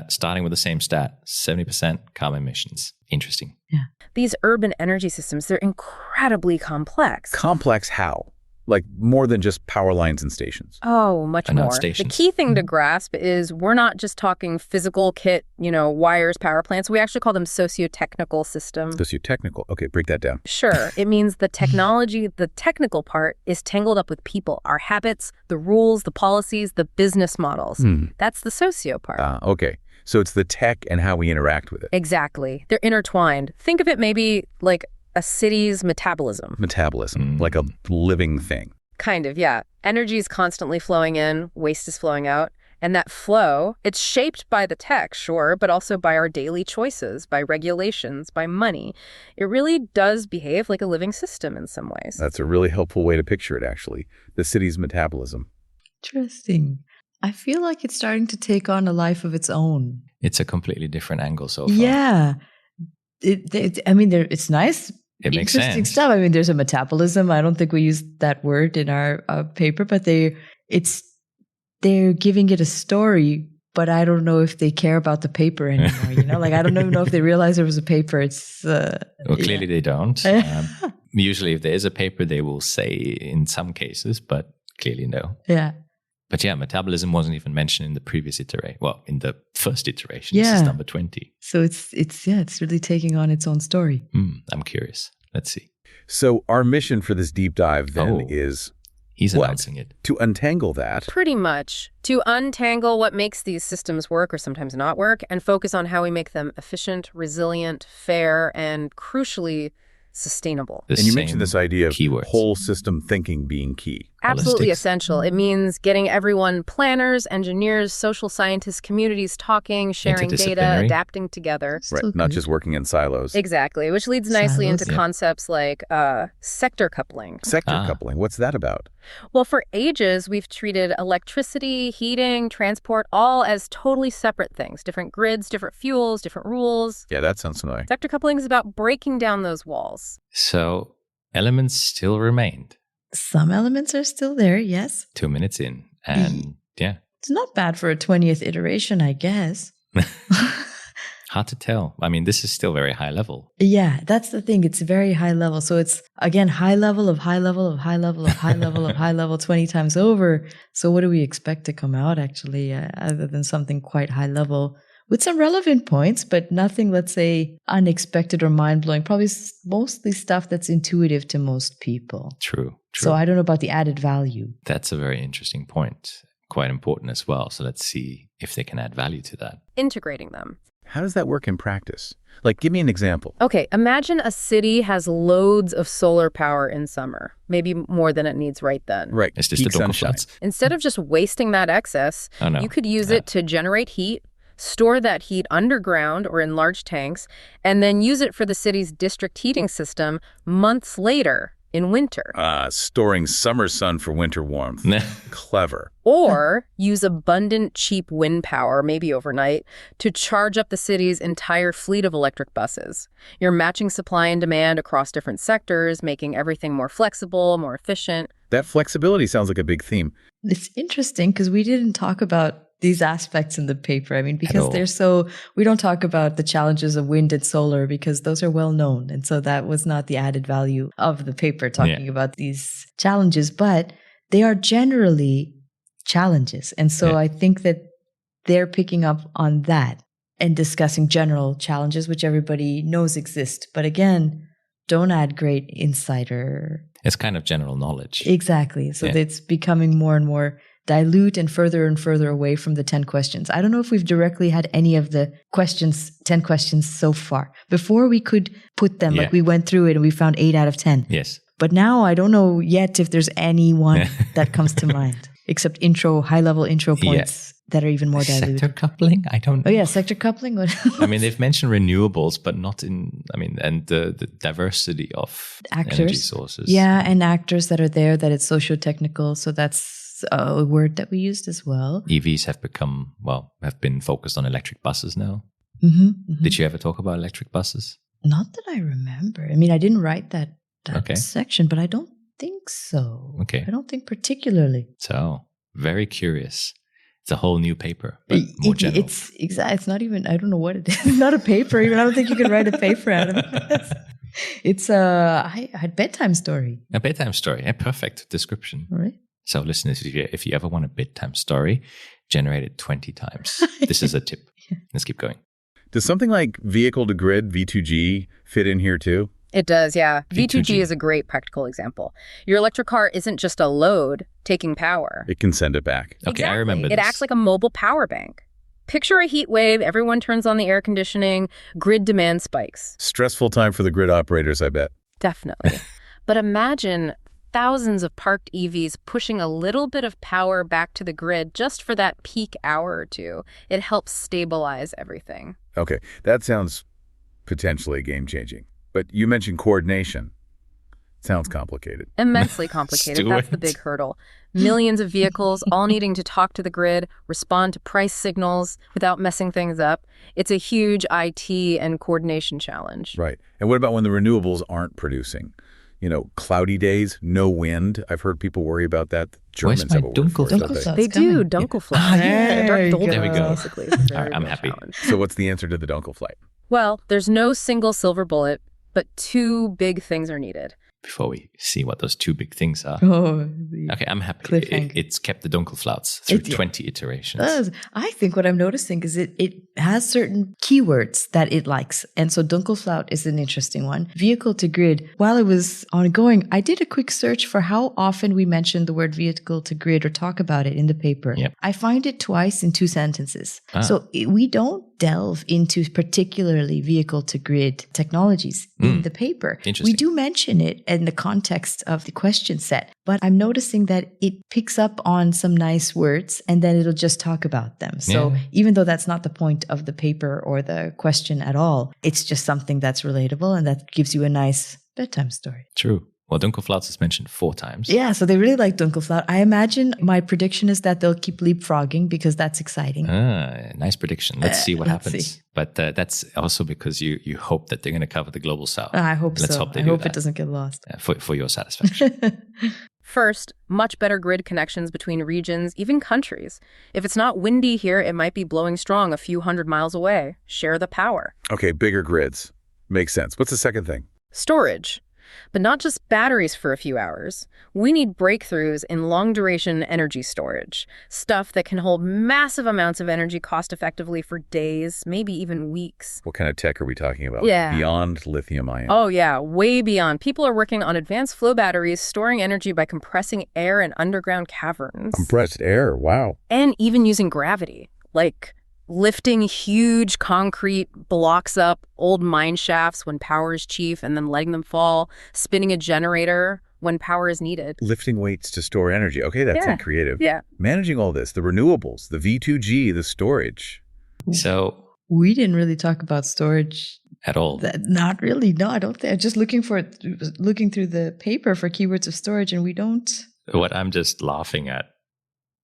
Starting with the same stat, 70% carbon emissions. Interesting. Yeah. These urban energy systems, they're incredibly complex. Complex how? Like more than just power lines and stations. Oh, much more. Stations. The key thing to grasp is we're not just talking physical kit, wires, power plants. We actually call them socio-technical systems. Socio-technical. Okay, break that down. Sure. It means the technology, the technical part is tangled up with people, our habits, the rules, the policies, the business models. That's the socio part. Okay. So it's the tech and how we interact with it. Exactly. They're intertwined. Think of it maybe like a city's metabolism. Like a living thing. Kind of, yeah. Energy is constantly flowing in, waste is flowing out. And that flow, it's shaped by the tech, sure, but also by our daily choices, by regulations, by money. It really does behave like a living system in some ways. That's a really helpful way to picture it, actually. The city's metabolism. Interesting. I feel like it's starting to take on a life of its own. It's a completely different angle so far. Yeah. It's nice. It makes interesting sense. stuff. I mean, there's a metabolism. I don't think we use that word in our paper, but they're giving it a story. But I don't know if they care about the paper anymore. I don't even know if they realize there was a paper. It's clearly they don't. Usually, if there is a paper, they will say in some cases, but clearly no. Yeah. But yeah, metabolism wasn't even mentioned in the previous iteration. Well, in the first iteration, This is number 20. So it's really taking on its own story. I'm curious. Let's see. So our mission for this deep dive then is... He's announcing it. To untangle that. Pretty much. To untangle what makes these systems work or sometimes not work and focus on how we make them efficient, resilient, fair, and crucially, sustainable. And you mentioned this idea of whole system thinking being key. Absolutely essential. It means getting everyone, planners, engineers, social scientists, communities talking, sharing data, adapting together. Right, not just working in silos. Exactly, which leads nicely into concepts like sector coupling. Sector coupling, what's that about? Well, for ages, we've treated electricity, heating, transport all as totally separate things. Different grids, different fuels, different rules. Yeah, that sounds familiar. Sector coupling is about breaking down those walls. So elements still remained. Some elements are still there, yes. 2 minutes in, and It's not bad for a 20th iteration, I guess. Hard to tell. I mean, this is still very high level. Yeah, that's the thing. It's very high level. So it's, again, high level of high level of high level of high level of high level 20 times over. So what do we expect to come out, actually, other than something quite high level with some relevant points, but nothing, let's say, unexpected or mind-blowing. Probably mostly stuff that's intuitive to most people. True. So I don't know about the added value. That's a very interesting point. Quite important as well. So let's see if they can add value to that. Integrating them. How does that work in practice? Like, give me an example. Okay, imagine a city has loads of solar power in summer, maybe more than it needs right then. Right. It's just the sunshine. Instead of just wasting that excess, you could use it to generate heat, store that heat underground or in large tanks, and then use it for the city's district heating system months later in winter. Storing summer sun for winter warmth. Clever. Or use abundant, cheap wind power, maybe overnight, to charge up the city's entire fleet of electric buses. You're matching supply and demand across different sectors, making everything more flexible, more efficient. That flexibility sounds like a big theme. It's interesting because we didn't talk about these aspects in the paper. I mean, because we don't talk about the challenges of wind and solar because those are well known. And so that was not the added value of the paper talking about these challenges, but they are generally challenges. And so I think that they're picking up on that and discussing general challenges, which everybody knows exist. But again, don't add great insider. It's kind of general knowledge. Exactly. So it's becoming more and more dilute and further away from the 10 questions. I don't know if we've directly had any of the 10 questions so far. Before we could put them, like we went through it and we found 8 out of 10. Yes. But now I don't know yet if there's any one that comes to mind, except high-level intro points that are even more diluted. Sector coupling? I don't know. Oh, yeah, sector coupling. I mean, they've mentioned renewables, but not and the diversity of energy sources. Yeah, and actors that are there, that it's socio-technical. So that's a word that we used as well. EVs have been focused on electric buses now. Did you ever talk about electric buses? Not that I remember. I mean, I didn't write that section, but I don't think so. Okay. I don't think particularly. So, very curious. It's a whole new paper, but more general. It's not even, I don't know what it is. It's not a paper even. I don't think you can write a paper out of it. It's a bedtime story. A bedtime story. A perfect description. All right. So listeners, if you ever want a bedtime story, generate it 20 times. This is a tip. Let's keep going. Does something like vehicle to grid, V2G, fit in here too? It does, yeah. V2G is a great practical example. Your electric car isn't just a load taking power. It can send it back. Okay, exactly. I remember this. It acts like a mobile power bank. Picture a heat wave, everyone turns on the air conditioning, grid demand spikes. Stressful time for the grid operators, I bet. Definitely. But imagine thousands of parked EVs pushing a little bit of power back to the grid just for that peak hour or two. It helps stabilize everything. Okay, that sounds potentially game-changing. But you mentioned coordination. Sounds complicated. Immensely complicated. That's the big hurdle. Millions of vehicles all needing to talk to the grid, respond to price signals without messing things up. It's a huge IT and coordination challenge. Right. And what about when the renewables aren't producing? Cloudy days, no wind. I've heard people worry about that. Germans have a word for it. They do. Dunkelflight. There we go. Basically. It's a very I'm real happy. challenge. So what's the answer to the Dunkelflight? Well, there's no single silver bullet, but 2 big things are needed. Before we see what those 2 big things are. Okay, I'm happy. It's kept the Dunkelflauts through 20 iterations. I think what I'm noticing is it has certain keywords that it likes. And so Dunkelflaut is an interesting one. Vehicle to grid. While it was ongoing, I did a quick search for how often we mention the word vehicle to grid or talk about it in the paper. Yep. I find it twice in 2 sentences. So we don't delve into particularly vehicle-to-grid technologies in the paper. We do mention it in the context of the question set, but I'm noticing that it picks up on some nice words and then it'll just talk about them. So even though that's not the point of the paper or the question at all, it's just something that's relatable and that gives you a nice bedtime story. True. Well, Dunkelflaut is mentioned 4 times. Yeah, so they really like Dunkelflaut. I imagine my prediction is that they'll keep leapfrogging because that's exciting. Nice prediction. Let's see what happens. See. But that's also because you hope that they're going to cover the global south. I hope Let's so. hope they I do hope that. it doesn't get lost. For your satisfaction. First, much better grid connections between regions, even countries. If it's not windy here, it might be blowing strong a few hundred miles away. Share the power. Okay, bigger grids. Makes sense. What's the second thing? Storage. But not just batteries for a few hours. We need breakthroughs in long-duration energy storage. Stuff that can hold massive amounts of energy cost-effectively for days, maybe even weeks. What kind of tech are we talking about? Yeah. Beyond lithium-ion. Oh, yeah, way beyond. People are working on advanced flow batteries, storing energy by compressing air in underground caverns. Compressed air, wow. And even using gravity, like lifting huge concrete blocks up old mine shafts when power is cheap and then letting them fall, spinning a generator when power is needed. Lifting weights to store energy. Okay, that's creative. Yeah. Managing all this, the renewables, the V2G, the storage. So we didn't really talk about storage at all. Not really. No, I don't think. I'm just looking through the paper for keywords of storage, and we don't. What I'm just laughing at.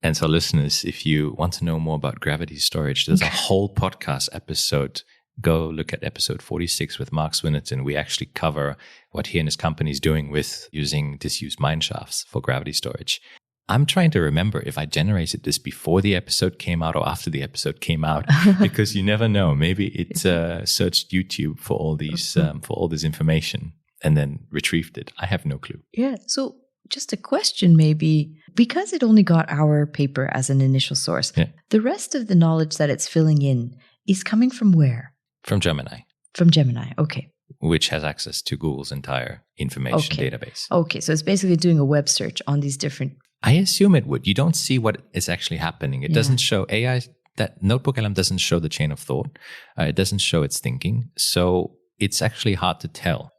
And so listeners, if you want to know more about gravity storage, there's a whole podcast episode. Go look at episode 46 with Mark Swinnerton. We actually cover what he and his company is doing with using disused mine shafts for gravity storage. I'm trying to remember if I generated this before the episode came out or after the episode came out, because you never know. Maybe it searched YouTube for all this information and then retrieved it. I have no clue. Yeah. So just a question, maybe, because it only got our paper as an initial source, the rest of the knowledge that it's filling in is coming from where? From Gemini. From Gemini, okay. Which has access to Google's entire information database. Okay, so it's basically doing a web search on these different... I assume it would. You don't see what is actually happening. It doesn't show AI, that NotebookLM doesn't show the chain of thought. It doesn't show its thinking. So it's actually hard to tell.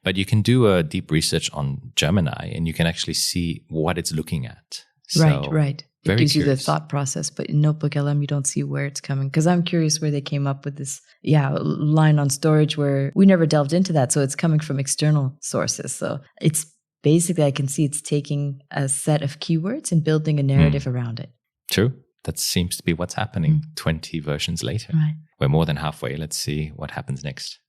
But you can do a deep research on Gemini and you can actually see what it's looking at. So, right. It gives you the thought process, but in NotebookLM, you don't see where it's coming. Because I'm curious where they came up with this line on storage where we never delved into that. So it's coming from external sources. So it's basically, I can see it's taking a set of keywords and building a narrative around it. True. That seems to be what's happening 20 versions later. Right. We're more than halfway. Let's see what happens next.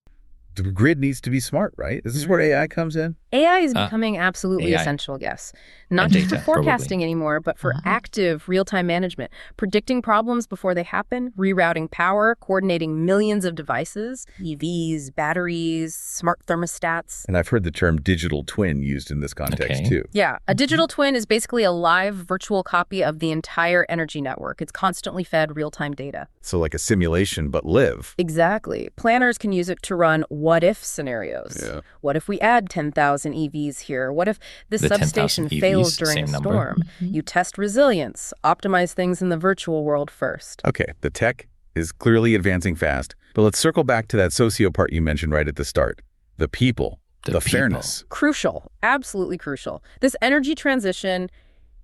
The grid needs to be smart, right? Is this where AI comes in? AI is becoming absolutely essential, yes. Not just for forecasting anymore, but for active real-time management, predicting problems before they happen, rerouting power, coordinating millions of devices, EVs, batteries, smart thermostats. And I've heard the term digital twin used in this context too. Yeah, a digital twin is basically a live virtual copy of the entire energy network. It's constantly fed real-time data. So like a simulation, but live. Exactly. Planners can use it to run what-if scenarios. Yeah. What if we add 10,000 EVs here? What if this substation fails during a storm? You test resilience, optimize things in the virtual world first. Okay, the tech is clearly advancing fast, but let's circle back to that socio part you mentioned right at the start. The people, the fairness. Crucial, absolutely crucial. This energy transition,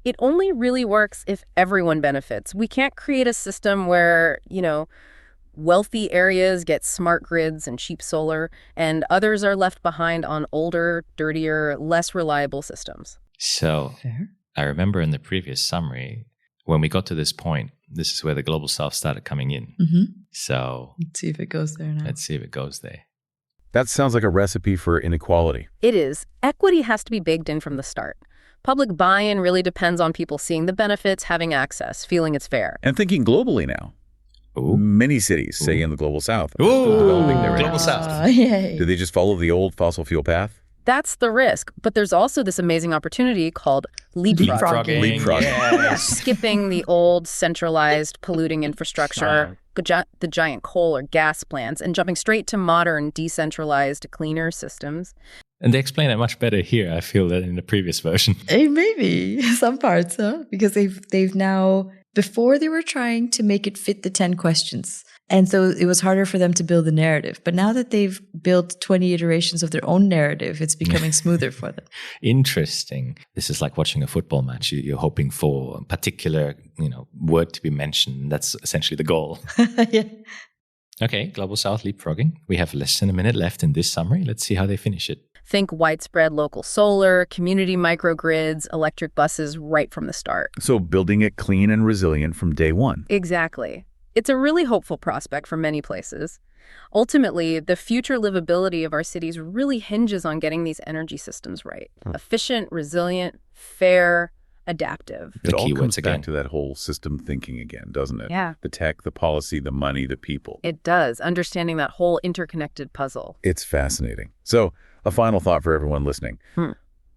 it only really works if everyone benefits. We can't create a system where, wealthy areas get smart grids and cheap solar, and others are left behind on older, dirtier, less reliable systems. So I remember in the previous summary, when we got to this point, this is where the global south started coming in. So let's see if it goes there now. Let's see if it goes there. That sounds like a recipe for inequality. It is. Equity has to be baked in from the start. Public buy-in really depends on people seeing the benefits, having access, feeling it's fair. And thinking globally now. Many cities, say in the global south, are still developing their global south. Do they just follow the old fossil fuel path? That's the risk. But there's also this amazing opportunity called leapfrogging. Skipping the old centralized polluting infrastructure, the giant coal or gas plants, and jumping straight to modern, decentralized, cleaner systems. And they explain it much better here, I feel, than in the previous version. Maybe some parts, because they've now, before they were trying to make it fit the 10 questions, And so it was harder for them to build a narrative. But now that they've built 20 iterations of their own narrative, it's becoming smoother for them. Interesting. This is like watching a football match. You're hoping for a particular, word to be mentioned. That's essentially the goal. Yeah. Okay, Global South leapfrogging. We have less than a minute left in this summary. Let's see how they finish it. Think widespread local solar, community microgrids, electric buses right from the start. So building it clean and resilient from day one. Exactly. It's a really hopeful prospect for many places. Ultimately, the future livability of our cities really hinges on getting these energy systems right. Efficient, resilient, fair, adaptive. It all comes back to that whole system thinking again, doesn't it? Yeah. The tech, the policy, the money, the people. It does, understanding that whole interconnected puzzle. It's fascinating. So, a final thought for everyone listening.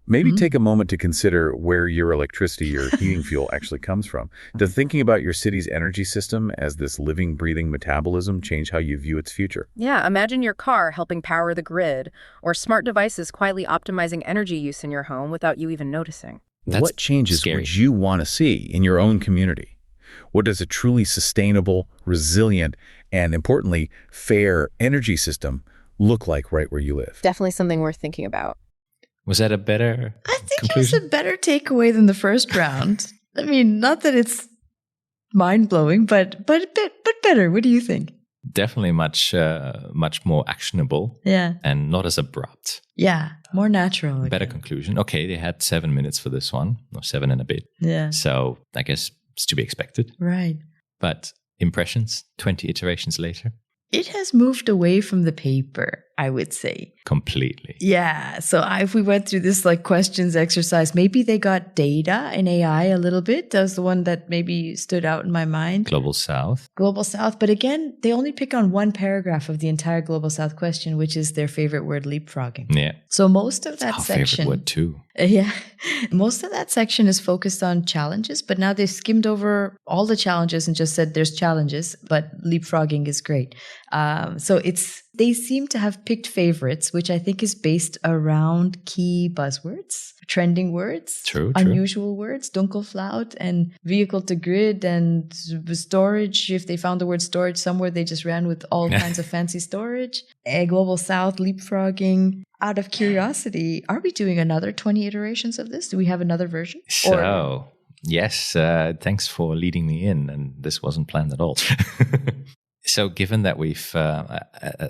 Maybe take a moment to consider where your electricity or heating fuel actually comes from. Does thinking about your city's energy system as this living, breathing metabolism change how you view its future? Yeah, imagine your car helping power the grid, or smart devices quietly optimizing energy use in your home without you even noticing. What changes would you want to see in your own community? What does a truly sustainable, resilient, and importantly, fair energy system look like right where you live? Definitely something worth thinking about. Was that a better It conclusion? was a better takeaway than the first round. I mean, not that it's mind-blowing, but better. What do you think? Definitely much more actionable. Yeah. And not as abrupt. Yeah, more natural. Again. Better conclusion. Okay, they had 7 minutes for this one, or 7 and a bit. Yeah. So I guess it's to be expected. Right. But impressions, 20 iterations later? It has moved away from the paper, I would say. Completely. Yeah. So if we went through this questions exercise, maybe they got data and AI a little bit. That was the one that maybe stood out in my mind. Global South. Global South. But again, they only pick on one paragraph of the entire Global South question, which is their favorite word, leapfrogging. Yeah. So most of that our section. Favorite word too. Yeah. Most of that section is focused on challenges, but now they've skimmed over all the challenges and just said there's challenges, but leapfrogging is great. So they seem to have picked favorites, which I think is based around key buzzwords, trending words, unusual words, Dunkelflaut and vehicle to grid and storage. If they found the word storage somewhere, they just ran with all kinds of fancy storage. Global South, leapfrogging. Out of curiosity, are we doing another 20 iterations of this? Do we have another version? Yes, thanks for leading me in, and this wasn't planned at all. So given that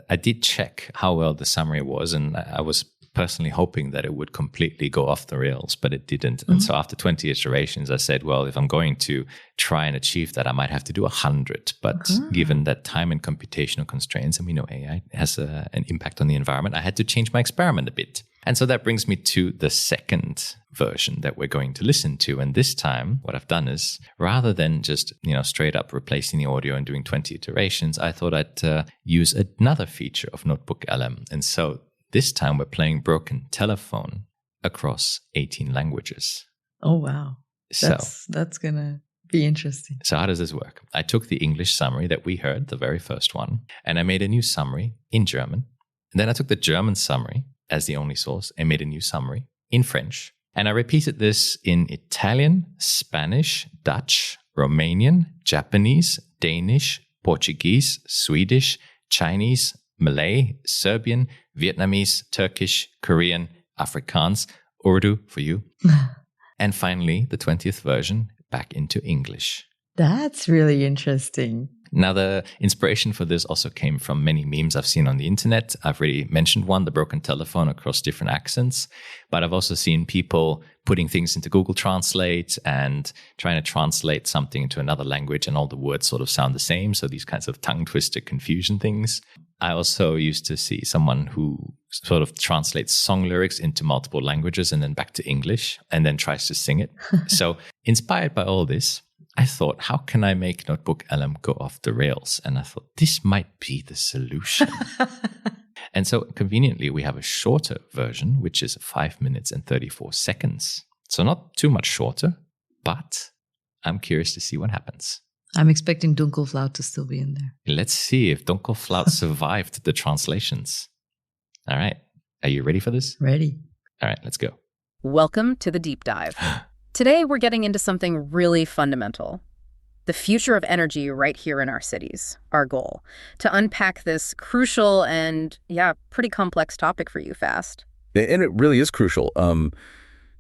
I did check how well the summary was, and I was personally hoping that it would completely go off the rails, but it didn't. Mm-hmm. And so after 20 iterations, I said, well, if I'm going to try and achieve that, I might have to do 100. But given that time and computational constraints, and we know AI has an impact on the environment, I had to change my experiment a bit. And so that brings me to the second version that we're going to listen to. And this time, what I've done is, rather than just, straight up replacing the audio and doing 20 iterations, I thought I'd use another feature of NotebookLM. And so this time we're playing Broken Telephone across 18 languages. Oh, wow. That's going to be interesting. So how does this work? I took the English summary that we heard, the very first one, and I made a new summary in German. And then I took the German summary as the only source and made a new summary in French. And I repeated this in Italian, Spanish, Dutch, Romanian, Japanese, Danish, Portuguese, Swedish, Chinese, Malay, Serbian, Vietnamese, Turkish, Korean, Afrikaans, Urdu for you. And finally, the 20th version back into English. That's really interesting. Now, the inspiration for this also came from many memes I've seen on the internet. I've already mentioned one, the broken telephone across different accents. But I've also seen people putting things into Google Translate and trying to translate something into another language, and all the words sort of sound the same. So these kinds of tongue-twister confusion things. I also used to see someone who sort of translates song lyrics into multiple languages and then back to English and then tries to sing it. So inspired by all this, I thought, how can I make NotebookLM go off the rails? And I thought, this might be the solution. And so conveniently, we have a shorter version, which is 5 minutes and 34 seconds. So not too much shorter, but I'm curious to see what happens. I'm expecting Dunkelflaut to still be in there. Let's see if Dunkelflaut survived the translations. All right. Are you ready for this? Ready. All right, let's go. Welcome to the deep dive. Today, we're getting into something really fundamental. the future of energy right here in our cities, our goal, to unpack this crucial and, pretty complex topic for you fast. And it really is crucial.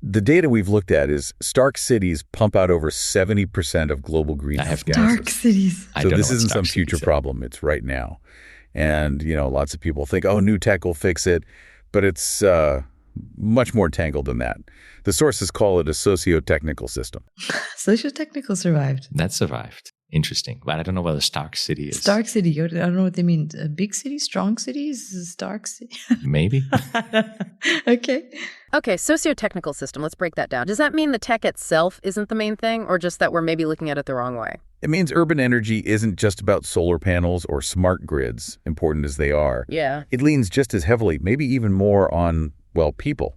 The data we've looked at is Stark cities pump out over 70% of global greenhouse gases. Stark cities. So this isn't some future problem. It's right now. And, lots of people think, new tech will fix it. But it's much more tangled than that. The sources call it a socio-technical system. Socio-technical survived. That survived. Interesting. But I don't know what a Stark city is. Stark city. I don't know what they mean. A big city? Strong city? Is a Stark city? Maybe. Okay. Okay, socio-technical system. Let's break that down. Does that mean the tech itself isn't the main thing, or just that we're maybe looking at it the wrong way? It means urban energy isn't just about solar panels or smart grids, important as they are. Yeah. It leans just as heavily, maybe even more on, people.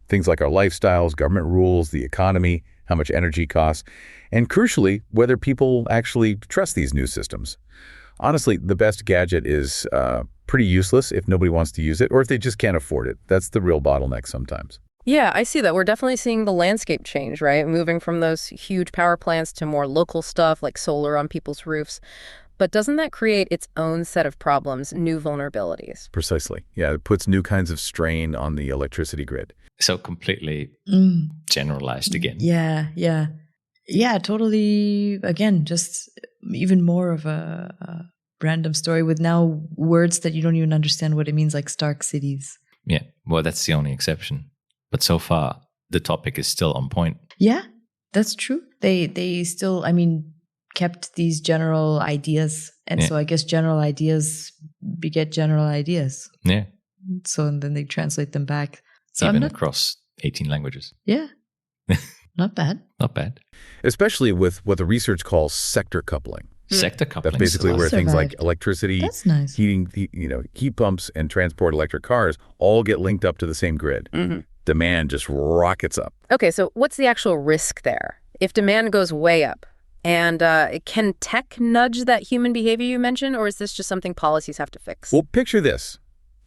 Things like our lifestyles, government rules, the economy, how much energy costs, and crucially, whether people actually trust these new systems. Honestly, the best gadget is pretty useless if nobody wants to use it or if they just can't afford it. That's the real bottleneck sometimes. Yeah, I see that. We're definitely seeing the landscape change, right? Moving from those huge power plants to more local stuff like solar on people's roofs. But doesn't that create its own set of problems, new vulnerabilities? Precisely. Yeah, it puts new kinds of strain on the electricity grid. So completely generalized again. Yeah, totally. Again, just even more of a random story with now words that you don't even understand what it means, like Stark cities. Yeah, well, that's the only exception. But so far, the topic is still on point. Yeah, that's true. They still, kept these general ideas. And so I guess general ideas beget general ideas. Yeah. So and then they translate them back. So even across 18 languages. Yeah. Not bad. Not bad. Especially with what the research calls sector coupling. Sector coupling. That's basically where things like electricity, That's nice. heating, heat pumps, and transport electric cars all get linked up to the same grid. Mm-hmm. Demand just rockets up. Okay, so what's the actual risk there? If demand goes way up, and can tech nudge that human behavior you mentioned, or is this just something policies have to fix? Well, picture this.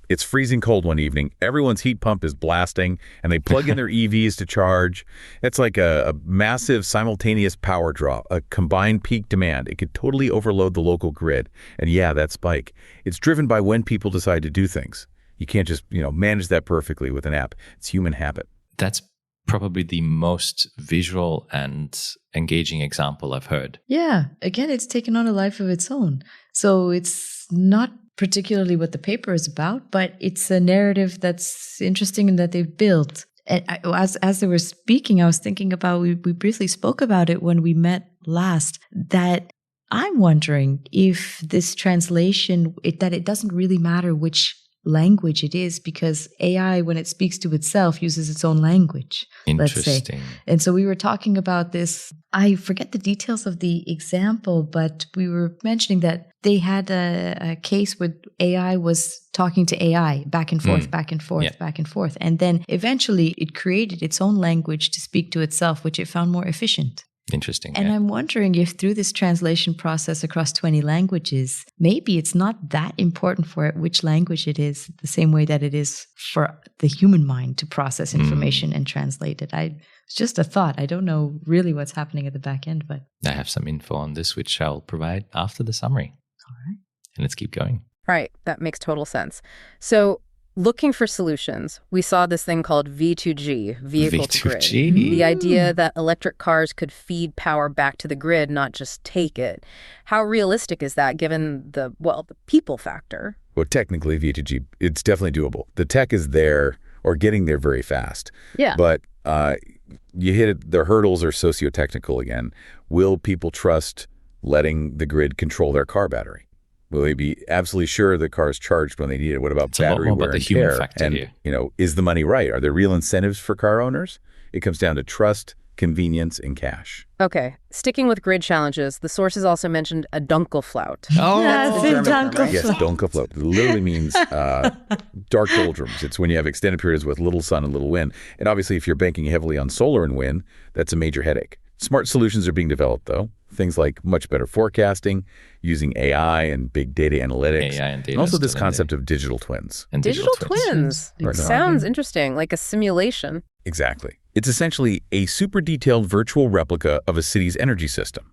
It's freezing cold one evening. Everyone's heat pump is blasting, and they plug in their EVs to charge. It's like a massive simultaneous power draw, a combined peak demand. It could totally overload the local grid. And that spike. It's driven by when people decide to do things. You can't just, manage that perfectly with an app. It's human habit. That's probably the most visual and engaging example I've heard. Yeah. Again, it's taken on a life of its own. So it's not particularly what the paper is about, but it's a narrative that's interesting and that they've built. And as they were speaking, I was thinking about, we briefly spoke about it when we met last, that I'm wondering if this translation, that it doesn't really matter which language it is, because AI, when it speaks to itself, uses its own language, let's say. And so we were talking about this. I forget the details of the example, but we were mentioning that they had a case where AI was talking to AI back and forth, back and forth, back and forth. And then eventually it created its own language to speak to itself, which it found more efficient. Interesting. And I'm wondering if through this translation process across 20 languages, maybe it's not that important for it which language it is, the same way that it is for the human mind to process information and translate it. It's just a thought. I don't know really what's happening at the back end, but I have some info on this, which I'll provide after the summary. All right. And let's keep going. Right. That makes total sense. So looking for solutions, we saw this thing called V2G, vehicle to grid. The idea that electric cars could feed power back to the grid, not just take it. How realistic is that given the people factor? Well, technically, V2G, it's definitely doable. The tech is there or getting there very fast. Yeah. But you hit it, the hurdles are socio-technical again. Will people trust letting the grid control their car battery? Will they be absolutely sure the car is charged when they need it? What about battery wear and tear? And, is the money right? Are there real incentives for car owners? It comes down to trust, convenience, and cash. Okay. Sticking with grid challenges, the sources also mentioned a Dunkelflaut. Oh, yes, Dunkelflaut. Yes, Dunkelflaut. It literally means dark doldrums. It's when you have extended periods with little sun and little wind. And obviously, if you're banking heavily on solar and wind, that's a major headache. Smart solutions are being developed, though. Things like much better forecasting, using AI and big data analytics. And also this concept of digital twins. And digital twins. Right. Sounds interesting, like a simulation. Exactly. It's essentially a super detailed virtual replica of a city's energy system.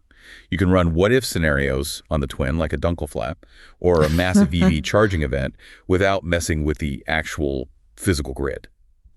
You can run what-if scenarios on the twin, like a Dunkelflat, or a massive EV charging event without messing with the actual physical grid.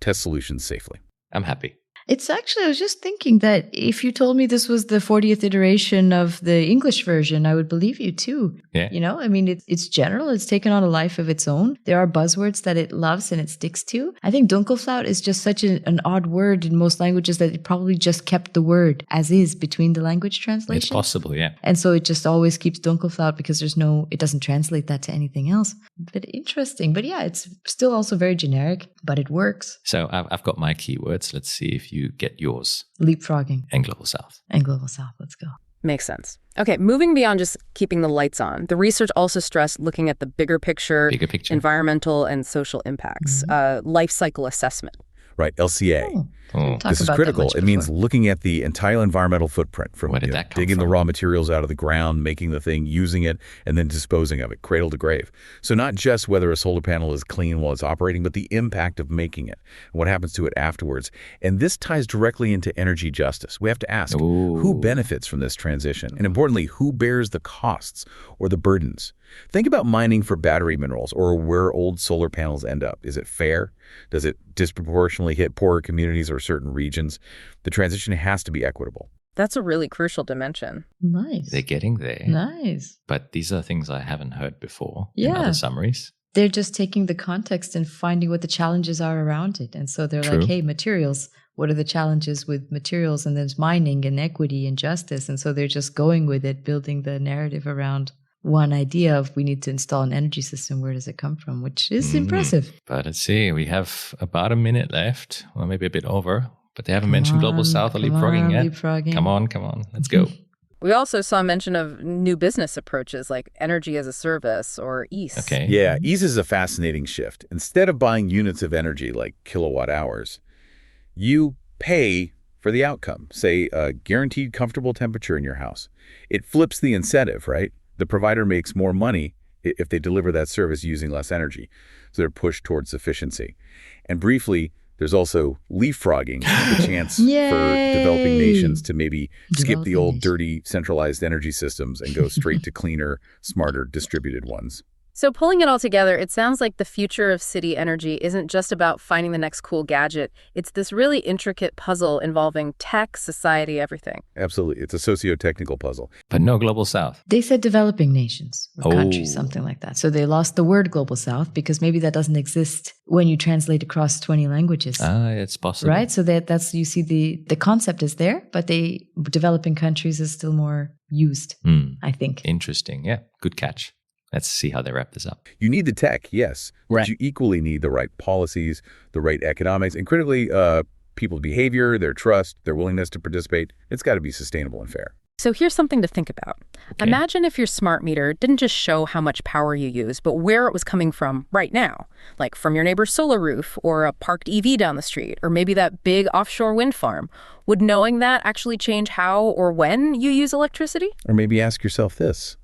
Test solutions safely. I'm happy. It's actually, I was just thinking that if you told me this was the 40th iteration of the English version, I would believe you too. Yeah. You know, I mean, it's general. It's taken on a life of its own. There are buzzwords that it loves and it sticks to. I think Dunkelflaut is just such an odd word in most languages that it probably just kept the word as is between the language translations. It's possible, yeah. And so it just always keeps Dunkelflaut because it doesn't translate that to anything else. But interesting. But yeah, it's still also very generic, but it works. So I've got my keywords. Let's see if you get yours. Leapfrogging. And Global South. And Global South. Let's go. Makes sense. Okay, moving beyond just keeping the lights on, the research also stressed looking at the bigger picture, environmental and social impacts, life cycle assessment. Right, LCA. This is critical. It means looking at the entire environmental footprint from digging the raw materials out of the ground, making the thing, using it, and then disposing of it, cradle to grave. So not just whether a solar panel is clean while it's operating, but the impact of making it and what happens to it afterwards. And this ties directly into energy justice. We have to ask, who benefits from this transition? And importantly, who bears the costs or the burdens? Think about mining for battery minerals or where old solar panels end up. Is it fair? Does it disproportionately hit poorer communities or certain regions? The transition has to be equitable. That's a really crucial dimension. Nice. They're getting there. Nice. But these are things I haven't heard before in other summaries. They're just taking the context and finding what the challenges are around it. And so they're like, hey, materials, what are the challenges with materials? And there's mining and equity and justice. And so they're just going with it, building the narrative around one idea of we need to install an energy system. Where does it come from? Which is impressive. But let's see, we have about a minute left, well, maybe a bit over, but they haven't mentioned Global South or leapfrogging yet. Come on, let's go. We also saw mention of new business approaches like energy as a service or EASE. Okay. Yeah, EASE is a fascinating shift. Instead of buying units of energy like kilowatt hours, you pay for the outcome, say a guaranteed comfortable temperature in your house. It flips the incentive, right? The provider makes more money if they deliver that service using less energy. So they're pushed towards efficiency. And briefly, there's also leapfrogging, the chance for developing nations to maybe skip the old dirty centralized energy systems and go straight to cleaner, smarter distributed ones. So pulling it all together, it sounds like the future of city energy isn't just about finding the next cool gadget. It's this really intricate puzzle involving tech, society, everything. Absolutely. It's a socio-technical puzzle. But no Global South. They said developing nations or countries, something like that. So they lost the word Global South because maybe that doesn't exist when you translate across 20 languages. It's possible. Right? So that's you see the concept is there, but developing countries is still more used, I think. Interesting. Yeah, good catch. Let's see how they wrap this up. You need the tech, yes. Right. But you equally need the right policies, the right economics, and critically, people's behavior, their trust, their willingness to participate. It's got to be sustainable and fair. So here's something to think about. Okay. Imagine if your smart meter didn't just show how much power you use, but where it was coming from right now, like from your neighbor's solar roof or a parked EV down the street, or maybe that big offshore wind farm. Would knowing that actually change how or when you use electricity? Or maybe ask yourself this.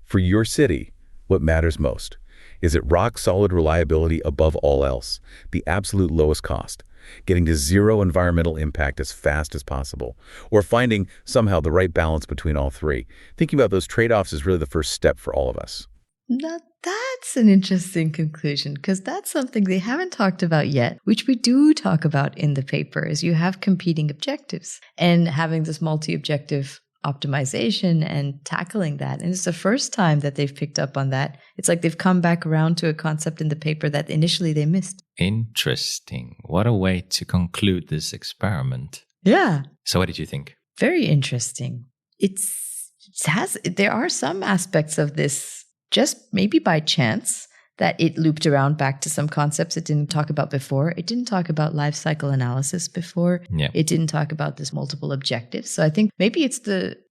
For your city, what matters most? Is it rock-solid reliability above all else, the absolute lowest cost, getting to zero environmental impact as fast as possible, or finding somehow the right balance between all three? Thinking about those trade-offs is really the first step for all of us. Now, that's an interesting conclusion because that's something they haven't talked about yet, which we do talk about in the paper, is you have competing objectives and having this multi-objective optimization and tackling that. And it's the first time that they've picked up on that. It's like they've come back around to a concept in the paper that initially they missed. Interesting. What a way to conclude this experiment. Yeah. So what did you think? Very interesting. There are some aspects of this just maybe by chance that it looped around back to some concepts it didn't talk about before. It didn't talk about life cycle analysis before. Yeah. It didn't talk about this multiple objectives. So I think maybe it's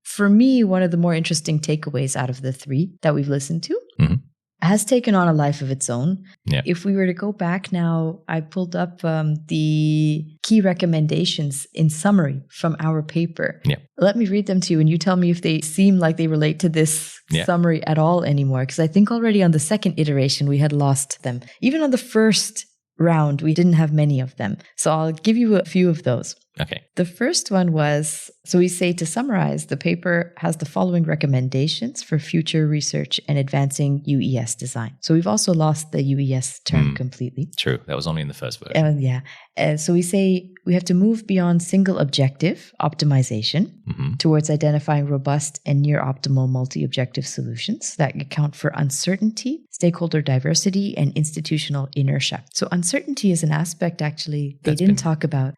for me, one of the more interesting takeaways out of the three that we've listened to. Mm-hmm. Has taken on a life of its own. Yeah. If we were to go back now, I pulled up the key recommendations in summary from our paper. Yeah. Let me read them to you and you tell me if they seem like they relate to this summary at all anymore. Because I think already on the second iteration, we had lost them. Even on the first round, we didn't have many of them. So I'll give you a few of those. Okay. The first one was, so we say to summarize, the paper has the following recommendations for future research and advancing UES design. So we've also lost the UES term completely. True. That was only in the first version. So we say we have to move beyond single objective optimization towards identifying robust and near optimal multi-objective solutions that account for uncertainty, stakeholder diversity, and institutional inertia. So uncertainty is an aspect actually they didn't talk about.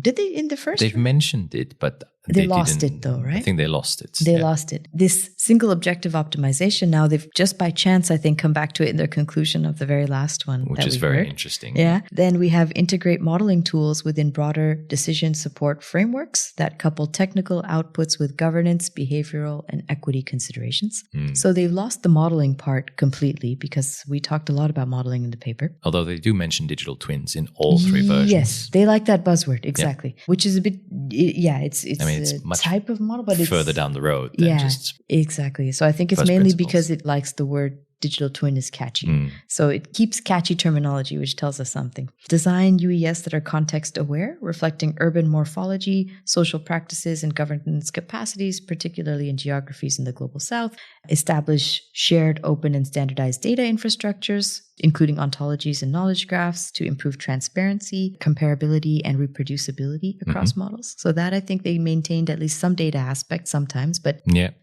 Did they in the first? They've mentioned it, but they lost it though, right? I think they lost it. They lost it. This single objective optimization, now they've just by chance, I think, come back to it in their conclusion of the very last one. Which is very interesting. Yeah. Then we have integrate modeling tools within broader decision support frameworks that couple technical outputs with governance, behavioral, and equity considerations. So they've lost the modeling part completely because we talked a lot about modeling in the paper. Although they do mention digital twins in all three versions. Yes, they like that buzzword, exactly. Which is a bit, it's a much type of model, but it's further down the road than just exactly. So I think it's mainly because it likes the word digital twin is catchy. So it keeps catchy terminology, which tells us something. Design UES that are context aware, reflecting urban morphology, social practices, and governance capacities, particularly in geographies in the global south. Establish shared, open, and standardized data infrastructures, including ontologies and knowledge graphs to improve transparency, comparability, and reproducibility across models. So that I think they maintained at least some data aspects sometimes, but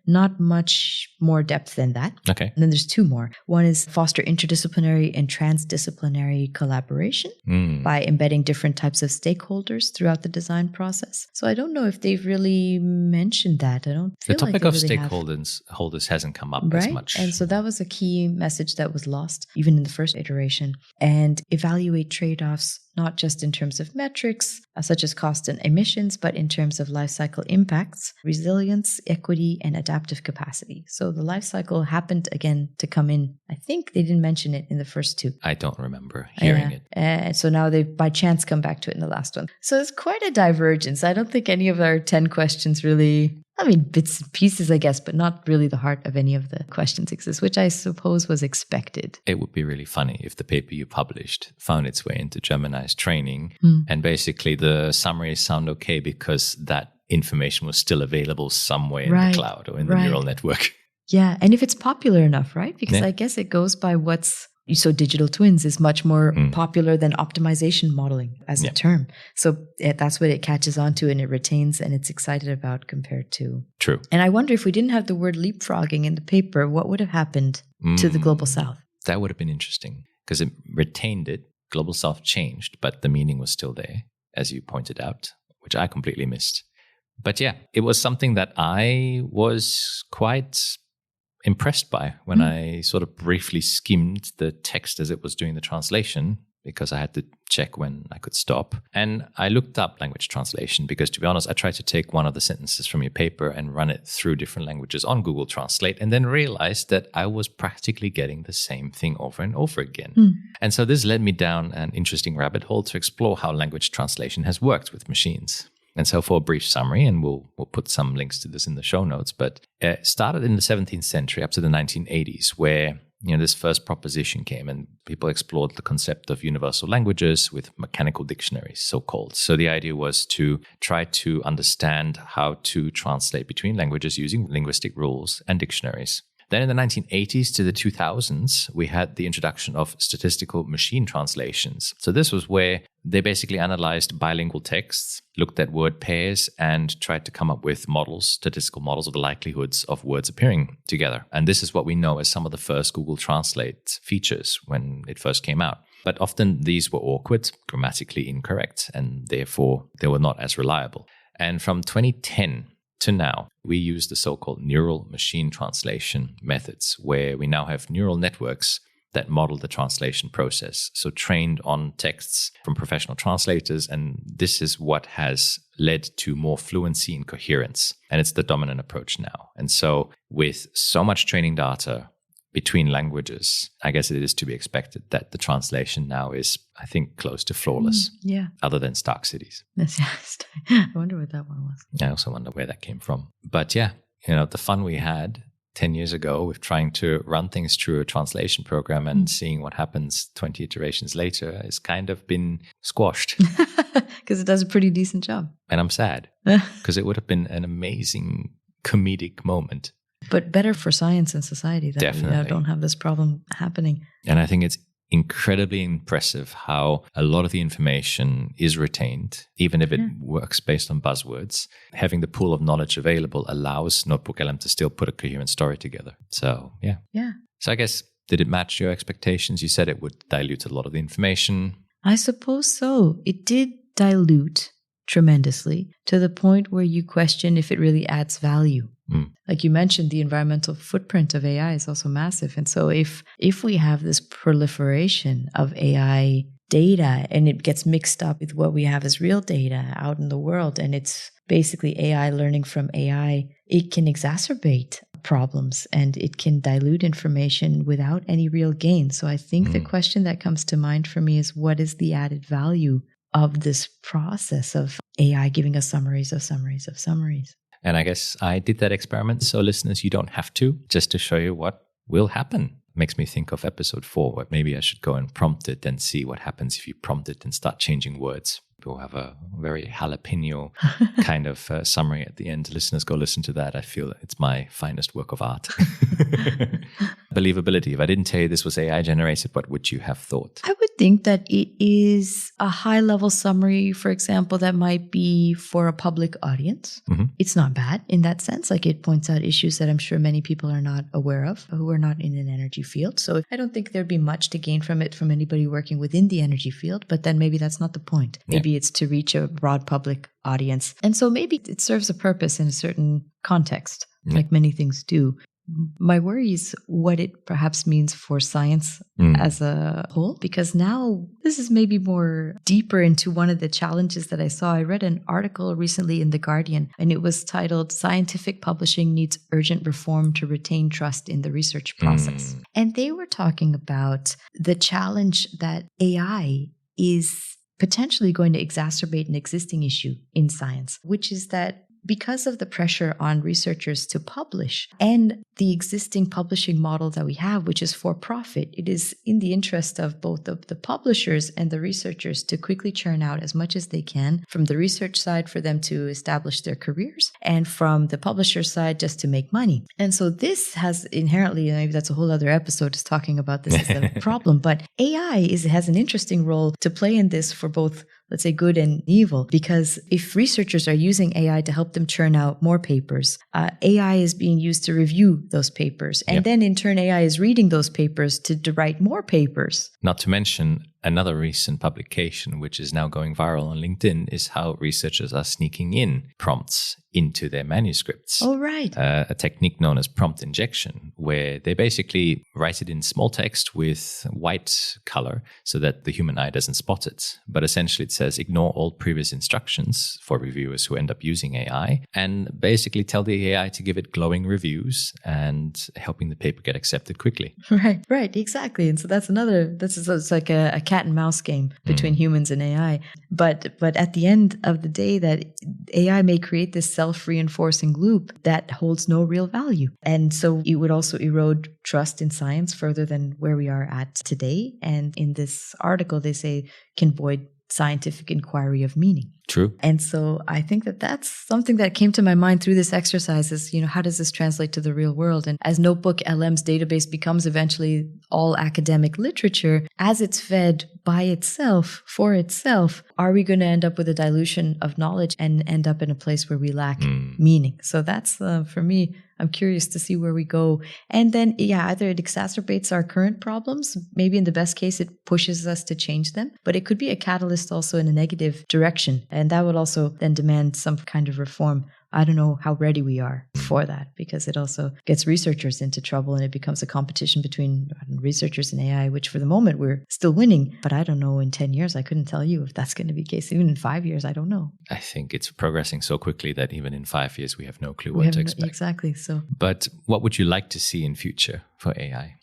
not much more depth than that. Okay. And then there's two more. One is foster interdisciplinary and transdisciplinary collaboration by embedding different types of stakeholders throughout the design process. So I don't know if they've really mentioned that. I don't feel the topic like of really stakeholders hasn't come up right? as much. And so that was a key message that was lost, even in the first iteration. And evaluate trade-offs, not just in terms of metrics, such as cost and emissions, but in terms of life cycle impacts, resilience, equity, and adaptive capacity. So the life cycle happened again to come in. I think they didn't mention it in the first two. I don't remember hearing it. And so now they by chance come back to it in the last one. So it's quite a divergence. I don't think any of our 10 questions really, bits and pieces, I guess, but not really the heart of any of the questions exist, which I suppose was expected. It would be really funny if the paper you published found its way into Gemini's training and basically the summaries sound okay because that information was still available somewhere in the cloud or in the neural network. Yeah, and if it's popular enough, right? Because I guess it goes by so digital twins is much more popular than optimization modeling as a term. So that's what it catches on to and it retains and it's excited about compared to. True. And I wonder if we didn't have the word leapfrogging in the paper, what would have happened to the Global South? That would have been interesting because it retained it. Global South changed, but the meaning was still there, as you pointed out, which I completely missed. But yeah, it was something that I was quite impressed by when I sort of briefly skimmed the text as it was doing the translation, because I had to check when I could stop. And I looked up language translation because, to be honest, I tried to take one of the sentences from your paper and run it through different languages on Google Translate and then realized that I was practically getting the same thing over and over again. And so this led me down an interesting rabbit hole to explore how language translation has worked with machines. And so for a brief summary, and we'll put some links to this in the show notes, but it started in the 17th century up to the 1980s where this first proposition came and people explored the concept of universal languages with mechanical dictionaries, so-called. So the idea was to try to understand how to translate between languages using linguistic rules and dictionaries. Then in the 1980s to the 2000s, we had the introduction of statistical machine translations. So this was where they basically analyzed bilingual texts, looked at word pairs, and tried to come up with models, statistical models of the likelihoods of words appearing together. And this is what we know as some of the first Google Translate features when it first came out. But often these were awkward, grammatically incorrect, and therefore they were not as reliable. And from 2010 to now, we use the so-called neural machine translation methods, where we now have neural networks that model the translation process. So trained on texts from professional translators, and this is what has led to more fluency and coherence. And it's the dominant approach now. And so with so much training data between languages, I guess it is to be expected that the translation now is, I think, close to flawless. Other than Stark Cities. I wonder what that one was. I also wonder where that came from. But yeah, the fun we had 10 years ago with trying to run things through a translation program and seeing what happens 20 iterations later has kind of been squashed. Because it does a pretty decent job. And I'm sad because it would have been an amazing comedic moment. But better for science and society that Definitely. we don't have this problem happening. And I think it's incredibly impressive how a lot of the information is retained, even if it works based on buzzwords. Having the pool of knowledge available allows NotebookLM to still put a coherent story together. So, yeah. Yeah. So I guess, did it match your expectations? You said it would dilute a lot of the information. I suppose so. It did dilute tremendously to the point where you question if it really adds value. Like you mentioned, the environmental footprint of AI is also massive. And so if we have this proliferation of AI data and it gets mixed up with what we have as real data out in the world, and it's basically AI learning from AI, it can exacerbate problems and it can dilute information without any real gain. So I think the question that comes to mind for me is, what is the added value of this process of AI giving us summaries of summaries of summaries? And I guess I did that experiment. So listeners, you don't have to, just to show you what will happen. Makes me think of episode 4, where maybe I should go and prompt it and see what happens if you prompt it and start changing words. We'll have a very jalapeno kind of summary at the end. Listeners, go listen to that. I feel it's my finest work of art. Believability. If I didn't tell you this was AI generated, what would you have thought? I would think that it is a high-level summary, for example, that might be for a public audience. It's not bad in that sense. Like, it points out issues that I'm sure many people are not aware of, who are not in an energy field. So I don't think there'd be much to gain from it from anybody working within the energy field, but then maybe that's not the point. Maybe it's to reach a broad public audience. And so maybe it serves a purpose in a certain context, like many things do. My worry is what it perhaps means for science as a whole, because now this is maybe more deeper into one of the challenges that I saw. I read an article recently in The Guardian, and it was titled, "Scientific Publishing Needs Urgent Reform to Retain Trust in the Research Process." And they were talking about the challenge that AI is potentially going to exacerbate an existing issue in science, which is that because of the pressure on researchers to publish and the existing publishing model that we have, which is for profit, it is in the interest of both the publishers and the researchers to quickly churn out as much as they can from the research side for them to establish their careers, and from the publisher side just to make money. And so this has inherently, maybe that's a whole other episode, is talking about this as a problem, but AI has an interesting role to play in this for both, let's say, good and evil, because if researchers are using AI to help them churn out more papers, AI is being used to review those papers. And then in turn, AI is reading those papers to write more papers. Not to mention, another recent publication, which is now going viral on LinkedIn, is how researchers are sneaking in prompts into their manuscripts. Oh, right. A technique known as prompt injection, where they basically write it in small text with white color so that the human eye doesn't spot it. But essentially it says, ignore all previous instructions for reviewers who end up using AI, and basically tell the AI to give it glowing reviews and helping the paper get accepted quickly. Right, exactly. And so it's like a cat and mouse game between humans and AI. But at the end of the day, that AI may create this self-reinforcing loop that holds no real value. And so it would also erode trust in science further than where we are at today. And in this article, they say can void scientific inquiry of meaning. True. And so I think that that's something that came to my mind through this exercise is, how does this translate to the real world? And as NotebookLM's database becomes eventually all academic literature, as it's fed by itself, for itself, are we going to end up with a dilution of knowledge and end up in a place where we lack meaning? So that's, for me, I'm curious to see where we go. And then, either it exacerbates our current problems. Maybe in the best case, it pushes us to change them. But it could be a catalyst also in a negative direction. And that would also then demand some kind of reform. I don't know how ready we are for that, because it also gets researchers into trouble and it becomes a competition between researchers and AI, which for the moment we're still winning. But I don't know, in 10 years, I couldn't tell you if that's going to be the case. Even in 5 years, I don't know. I think it's progressing so quickly that even in 5 years, we have no clue what to expect. Exactly. So, but what would you like to see in future for AI?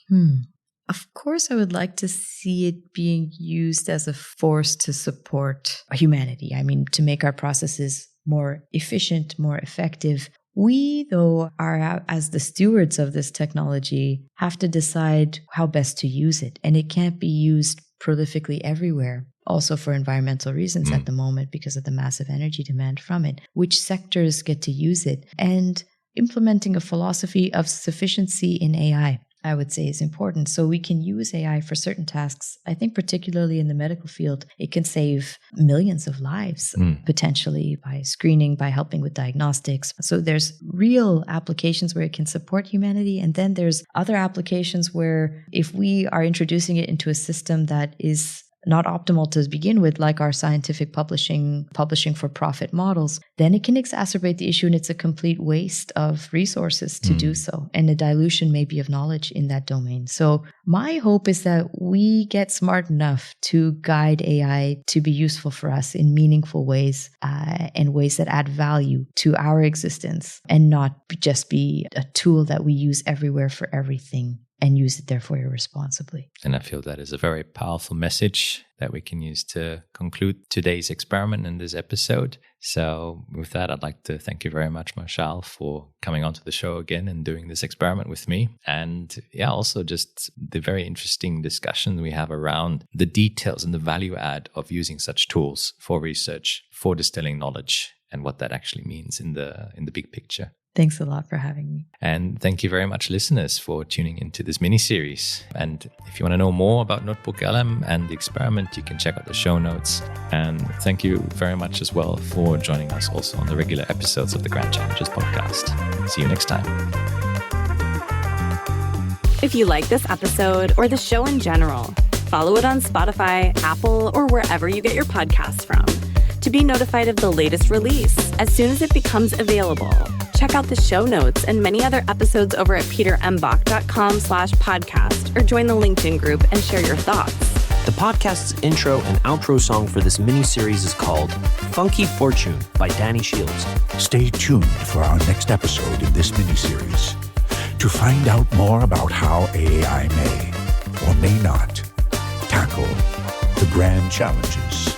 Of course, I would like to see it being used as a force to support humanity. I mean, to make our processes more efficient, more effective, We, though, are, as the stewards of this technology, have to decide how best to use it. And it can't be used prolifically everywhere. Also for environmental reasons at the moment because of the massive energy demand from it. Which sectors get to use it? And implementing a philosophy of sufficiency in AI, I would say, is important. So we can use AI for certain tasks. I think particularly in the medical field, it can save millions of lives potentially by screening, by helping with diagnostics. So there's real applications where it can support humanity. And then there's other applications where if we are introducing it into a system that is not optimal to begin with, like our scientific publishing for profit models, then it can exacerbate the issue and it's a complete waste of resources to do so, and a dilution maybe of knowledge in that domain. So my hope is that we get smart enough to guide AI to be useful for us in meaningful ways and ways that add value to our existence and not just be a tool that we use everywhere for everything, and use it therefore irresponsibly. And I feel that is a very powerful message that we can use to conclude today's experiment in this episode. So with that, I'd like to thank you very much, Mashael, for coming onto the show again and doing this experiment with me. And also just the very interesting discussion we have around the details and the value add of using such tools for research, for distilling knowledge, and what that actually means in the big picture. Thanks a lot for having me. And thank you very much, listeners, for tuning into this mini-series. And if you want to know more about NotebookLM and the experiment, you can check out the show notes. And thank you very much as well for joining us also on the regular episodes of the Grand Challenges podcast. See you next time. If you like this episode or the show in general, follow it on Spotify, Apple, or wherever you get your podcasts from to be notified of the latest release as soon as it becomes available. Check out the show notes and many other episodes over at petermbach.com/podcast or join the LinkedIn group and share your thoughts. The podcast's intro and outro song for this mini-series is called Funky Fortune by Danny Shields. Stay tuned for our next episode in this mini-series to find out more about how AI may or may not tackle the grand challenges